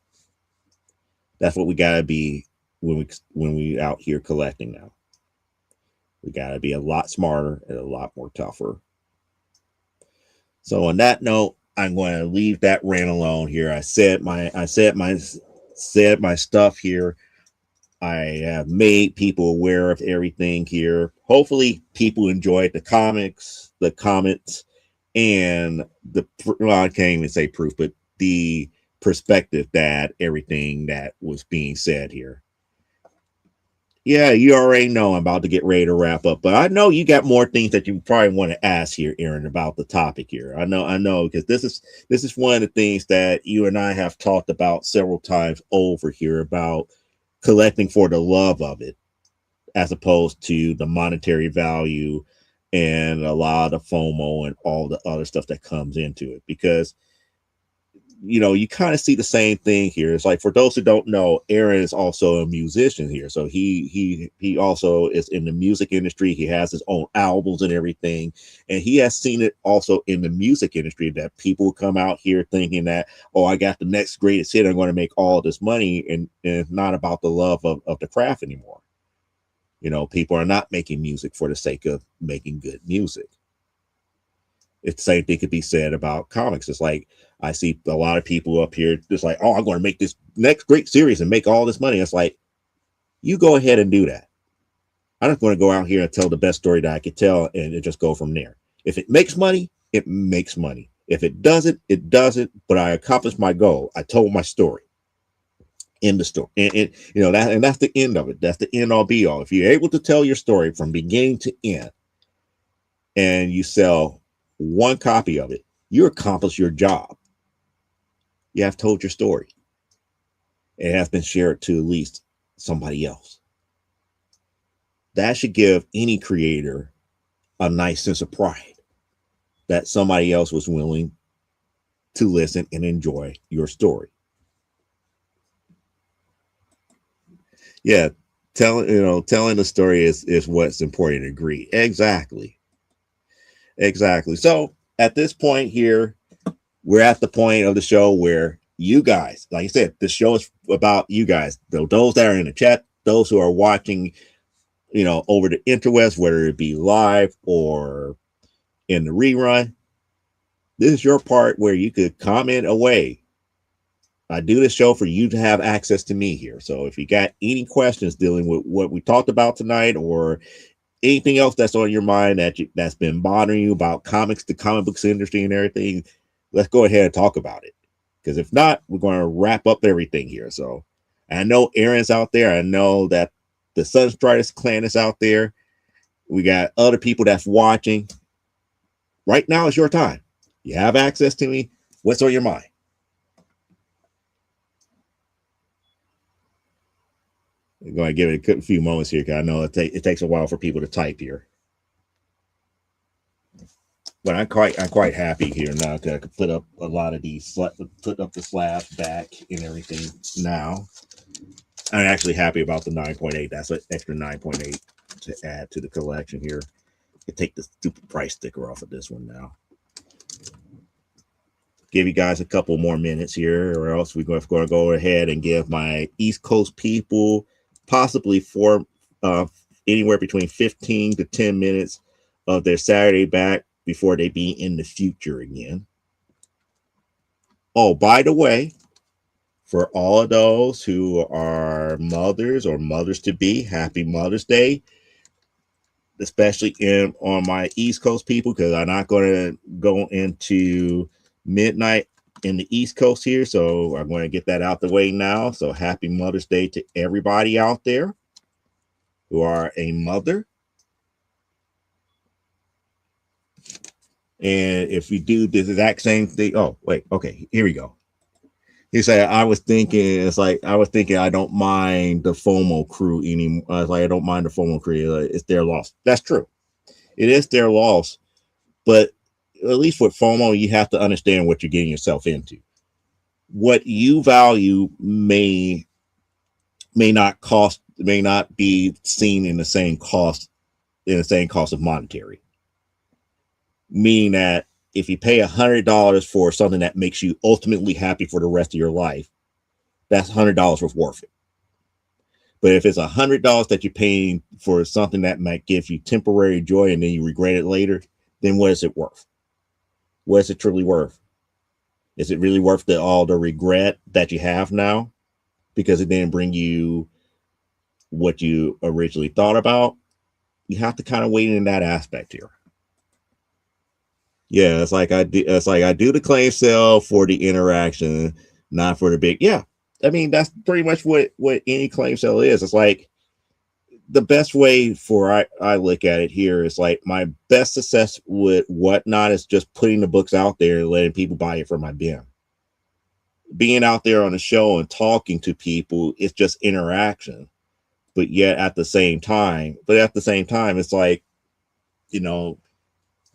That's what we got to be when we out here collecting now. We got to be a lot smarter and a lot more tougher. So on that note, I'm going to leave that rant alone here. I said my stuff here. I have made people aware of everything here. Hopefully people enjoyed the comics, the comments, and I can't even say proof, but the perspective that everything that was being said here. Yeah, you already know I'm about to get ready to wrap up, but I know you got more things that you probably want to ask here, Aaron, about the topic here. I know, because this is one of the things that you and I have talked about several times over here about collecting for the love of it, as opposed to the monetary value and a lot of FOMO and all the other stuff that comes into it. Because you kind of see the same thing here. It's like, for those who don't know, Aaron is also a musician here. So he also is in the music industry. He has his own albums and everything. And he has seen it also in the music industry that people come out here thinking that, oh, I got the next greatest hit. I'm going to make all this money. And it's not about the love of the craft anymore. People are not making music for the sake of making good music. It's the same thing could be said about comics. It's like I see a lot of people up here just like, oh, I'm going to make this next great series and make all this money. It's like, you go ahead and do that. I'm just going to go out here and tell the best story that I could tell and just go from there. If it makes money, it makes money. If it doesn't, it doesn't. But I accomplished my goal. I told my story. In the story. And that's the end of it. That's the end all be all. If you're able to tell your story from beginning to end and you sell one copy of it, you accomplish your job. You have told your story. It has been shared to at least somebody else. That should give any creator a nice sense of pride that somebody else was willing to listen and enjoy your story. Yeah, telling the story is what's important to agree. Exactly. So at this point here, we're at the point of the show where you guys, like I said, the show is about you guys, those that are in the chat, those who are watching, over the interwebs, whether it be live or in the rerun. This is your part where you could comment away. I do this show for you to have access to me here. So if you got any questions dealing with what we talked about tonight or anything else that's on your mind that's been bothering you about comics, the comic books industry and everything, let's go ahead and talk about it. Because if not, we're going to wrap up everything here. So I know Aaron's out there. I know that the Sunstriders clan is out there. We got other people that's watching. Right now is your time. You have access to me. What's on your mind? I'm going to give it a few moments here because I know it takes a while for people to type here. But I'm quite happy here now because I could put up a lot of these, put up the slabs back and everything now. I'm actually happy about the 9.8. That's an extra 9.8 to add to the collection here. I can take the stupid price sticker off of this one now. Give you guys a couple more minutes here, or else we're going to go ahead and give my East Coast people possibly anywhere between 15 to 10 minutes of their Saturday back before they be in the future again. Oh, by the way, for all of those who are mothers or mothers to be, happy Mother's Day, especially on my East Coast people, because I'm not going to go into midnight in the East Coast here, so I'm going to get that out the way now. So happy Mother's Day to everybody out there who are a mother. And if you do the exact same thing, oh wait, okay, here we go. He said, I was thinking I don't mind the FOMO crew anymore. I was like, I don't mind the FOMO crew. It's their loss. That's true. It is their loss. But at least with FOMO, you have to understand what you're getting yourself into. What you value may not be seen in the same cost of monetary. Meaning that if you pay $100 for something that makes you ultimately happy for the rest of your life, that's $100 worth it. But if it's $100 that you're paying for something that might give you temporary joy and then you regret it later, then what is it worth? What is it truly worth? Is it really worth all the regret that you have now because it didn't bring you what you originally thought about? You have to kind of wait in that aspect here. Yeah, it's like I do the claim sale for the interaction, not for the big. Yeah, I mean that's pretty much what any claim sale is. It's like the best way I look at it here is like my best success with Whatnot is just putting the books out there and letting people buy it for my bin. Being out there on the show and talking to people, it's just interaction. But yet at the same time, it's like,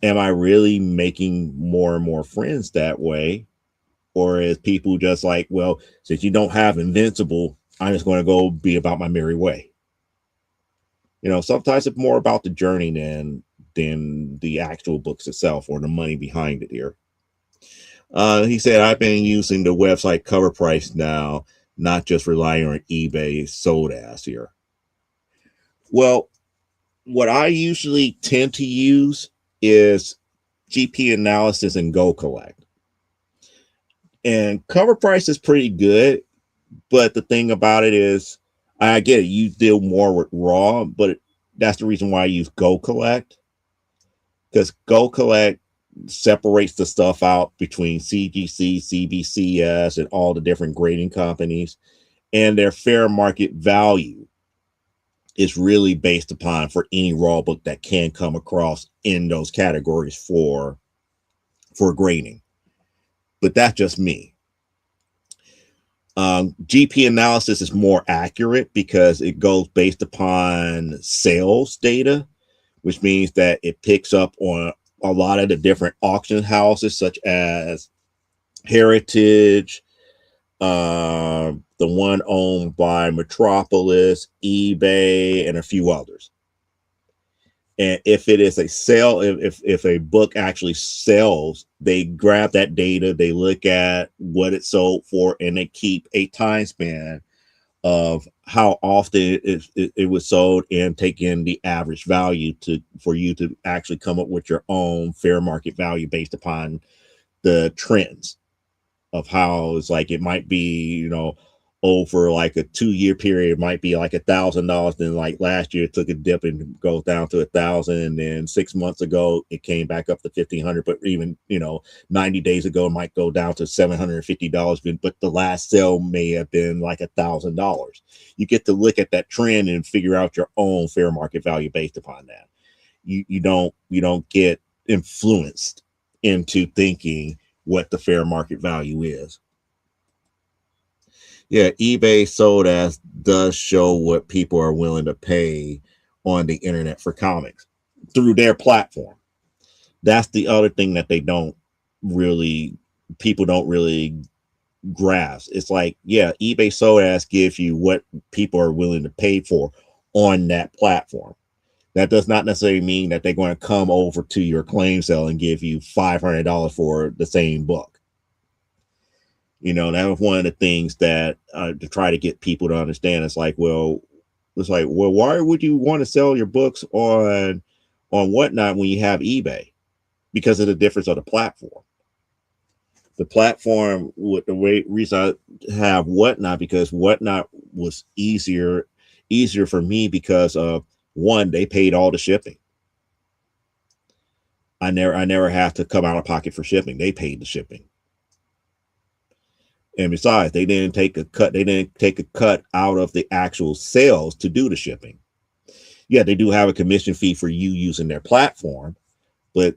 am I really making more and more friends that way? Or is people just like, well, since you don't have Invincible, I'm just going to go be about my merry way. Sometimes it's more about the journey than the actual books itself or the money behind it here. He said, I've been using the website Cover Price now, not just relying on eBay sold as here. Well, what I usually tend to use is GP analysis and Go Collect. And cover price is pretty good, but the thing about it is, I get it. You deal more with raw, but that's the reason why I use Go Collect, because Go Collect separates the stuff out between CGC, CBCS, and all the different grading companies, and their fair market value is really based upon for any raw book that can come across in those categories for grading. But that's just me. GP analysis is more accurate because it goes based upon sales data, which means that it picks up on a lot of the different auction houses, such as Heritage, the one owned by Metropolis, eBay, and a few others. And if it is a sale, if a book actually sells, they grab that data, they look at what it sold for, and they keep a time span of how often it was sold and take in the average value for you to actually come up with your own fair market value based upon the trends of how it's like. It might be, over like a 2-year period, it might be like $1,000. Then like last year it took a dip and goes down to 1,000. And then 6 months ago, it came back up to 1,500. But even, 90 days ago, it might go down to $750. But the last sale may have been like $1,000. You get to look at that trend and figure out your own fair market value based upon that. You don't get influenced into thinking what the fair market value is. Yeah, eBay Sold As does show what people are willing to pay on the internet for comics through their platform. That's the other thing that people don't really grasp. It's like, yeah, eBay Sold As gives you what people are willing to pay for on that platform. That does not necessarily mean that they're going to come over to your claim sale and give you $500 for the same book. That was one of the things that to try to get people to understand. It's like, well, why would you want to sell your books on Whatnot when you have eBay? Because of the difference of the platform. The platform, with the reason I have Whatnot, because Whatnot was easier for me because of, one, they paid all the shipping. I never have to come out of pocket for shipping. They paid the shipping. And besides, they didn't take a cut. They didn't take a cut out of the actual sales to do the shipping. Yeah, they do have a commission fee for you using their platform, but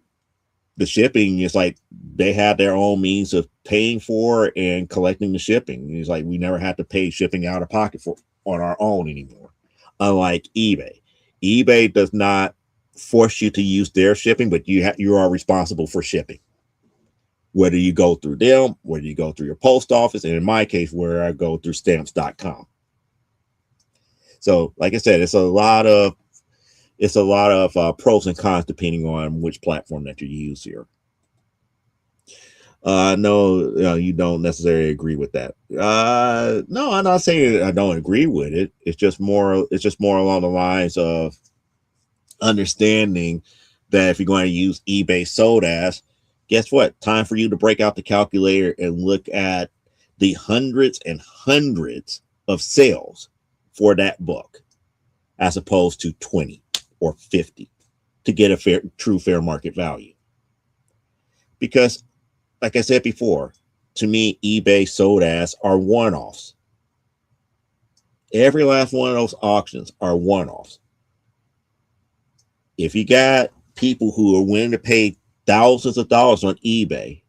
the shipping is like they had their own means of paying for and collecting the shipping. It's like we never had to pay shipping out of pocket on our own anymore. Unlike eBay. eBay does not force you to use their shipping, but you are responsible for shipping. Whether you go through them, whether you go through your post office, and in my case, where I go through stamps.com. So, like I said, it's a lot of pros and cons depending on which platform that you use here. No, you don't necessarily agree with that. No, I'm not saying I don't agree with it. It's just more along the lines of understanding that if you're going to use eBay Sold As, guess what? Time for you to break out the calculator and look at the hundreds and hundreds of sales for that book, as opposed to 20 or 50 to get a true fair market value. Because, like I said before, to me, eBay Sold As are one-offs. Every last one of those auctions are one-offs. If you got people who are willing to pay thousands of dollars on eBay,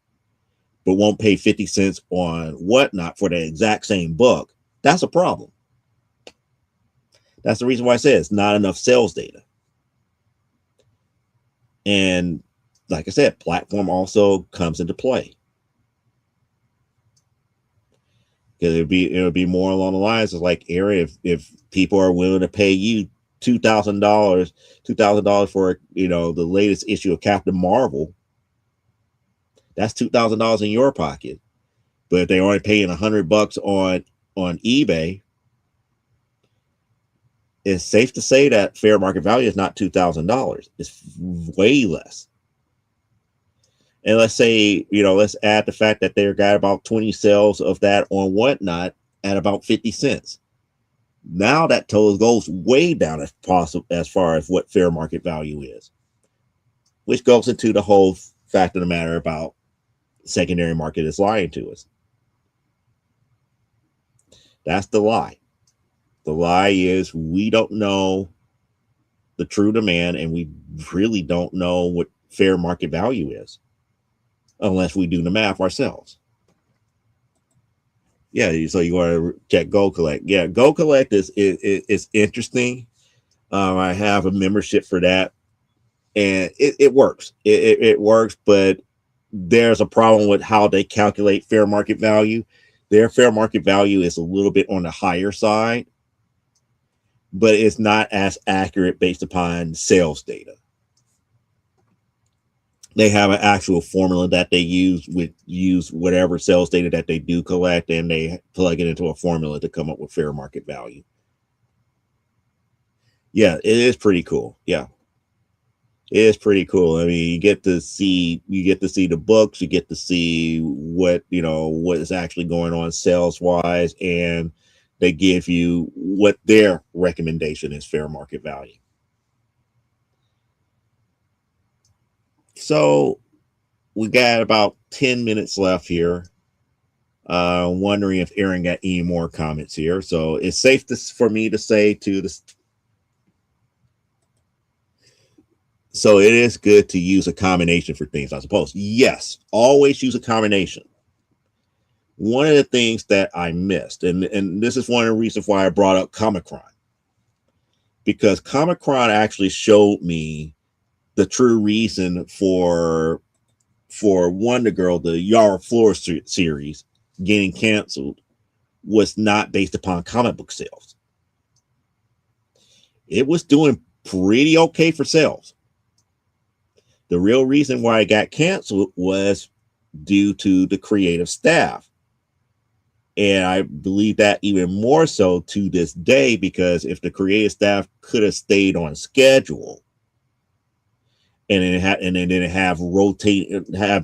but won't pay 50 cents on Whatnot for the exact same book, that's a problem. That's the reason why I say it's not enough sales data. And like I said, platform also comes into play. Because it'll be more along the lines of like, Aaron, if people are willing to pay you $2,000 for the latest issue of Captain Marvel, that's $2,000 in your pocket. But if they're only paying $100 on eBay, it's safe to say that fair market value is not $2,000. It's way less. And let's say, let's add the fact that they got about 20 sales of that on Whatnot at about 50 cents. Now that total goes way down as possible as far as what fair market value is, which goes into the whole fact of the matter about secondary market is lying to us. That's the lie. The lie is we don't know the true demand, and we really don't know what fair market value is unless we do the math ourselves. Yeah, so you want to check Go Collect. Yeah, Go Collect is interesting. I have a membership for that, and it works. It works, but there's a problem with how they calculate fair market value. Their fair market value is a little bit on the higher side, but it's not as accurate based upon sales data. They have an actual formula that they use whatever sales data that they do collect, and they plug it into a formula to come up with fair market value. Yeah, it is pretty cool. Yeah, it is pretty cool. I mean, you get to see the books, you get to see what is actually going on sales wise, and they give you what their recommendation is fair market value. So we got about 10 minutes left here. Wondering if Aaron got any more comments here. So it's safe for me to say to this. So it is good to use a combination for things, I suppose. Yes, always use a combination. One of the things that I missed, and this is one of the reasons why I brought up Comichron, because Comichron actually showed me the true reason for Wonder Girl, the Yara Flor series, getting canceled was not based upon comic book sales. It was doing pretty okay for sales. The real reason why it got canceled was due to the creative staff. And I believe that even more so to this day, because if the creative staff could have stayed on schedule, and then have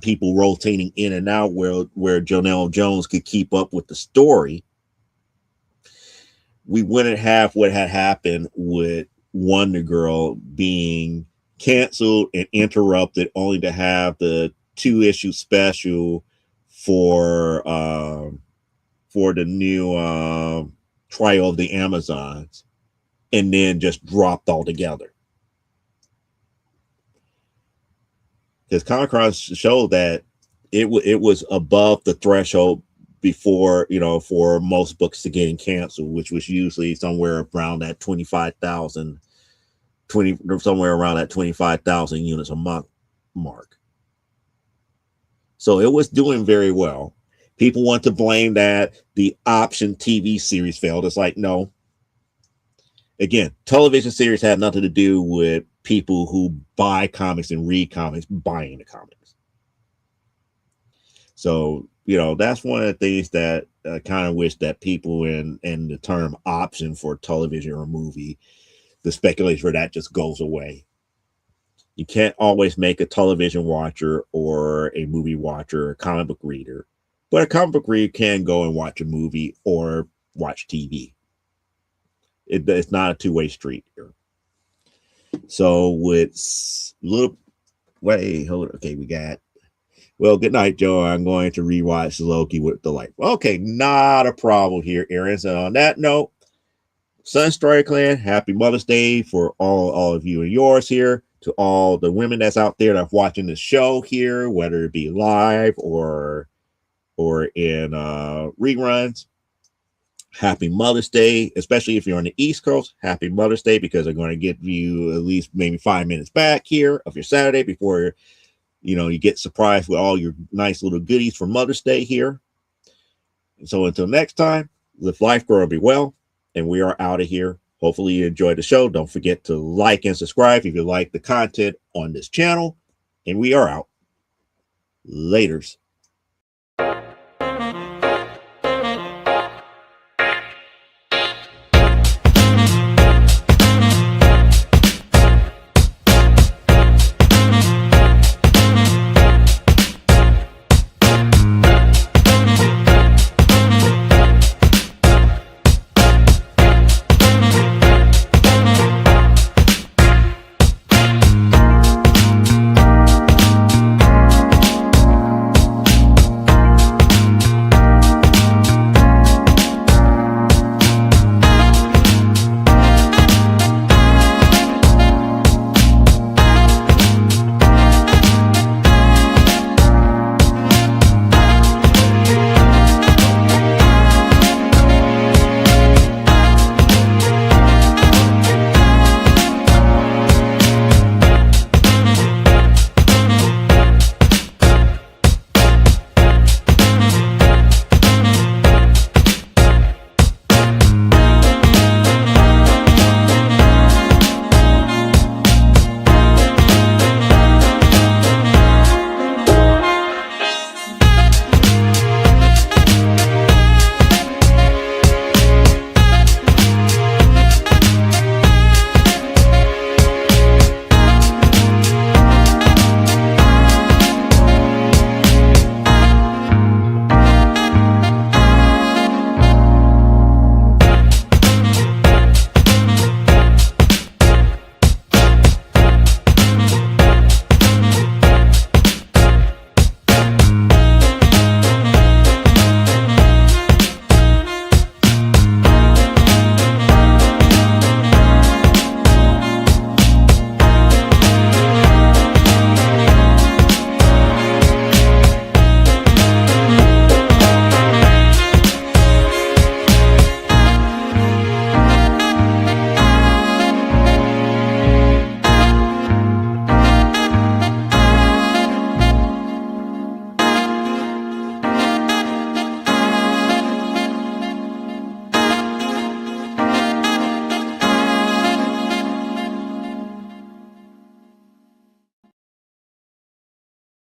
people rotating in and out where Jonelle Jones could keep up with the story, we wouldn't have what had happened with Wonder Girl being canceled and interrupted, only to have the 2-issue special for the new Trial of the Amazons, and then just dropped altogether. Because Comichron showed that it was above the threshold before, for most books to getting canceled, which was usually somewhere around that 25,000 units a month mark. So it was doing very well. People want to blame that the option TV series failed. It's like, no. Again, television series had nothing to do with people who buy comics and read comics buying the comics. So, that's one of the things that I kind of wish that people in the term option for television or movie, the speculation for that just goes away. You can't always make a television watcher or a movie watcher a comic book reader, but a comic book reader can go and watch a movie or watch TV. It's not a two-way street here. So with little wait, hold on. Okay, good night, Joe. I'm going to rewatch Loki with delight. Okay, not a problem here, Aaron. So on that note, Sunstrider Clan, happy Mother's Day for all of you and yours here. To all the women that's out there that's watching the show here, whether it be live or in reruns. Happy Mother's Day, especially if you're on the East Coast. Happy Mother's Day, because they're going to give you at least maybe 5 minutes back here of your Saturday before you get surprised with all your nice little goodies for Mother's Day here. So until next time, live life, grow, and be well, and we are out of here. Hopefully you enjoyed the show. Don't forget to like and subscribe if you like the content on this channel, and we are out. Laters.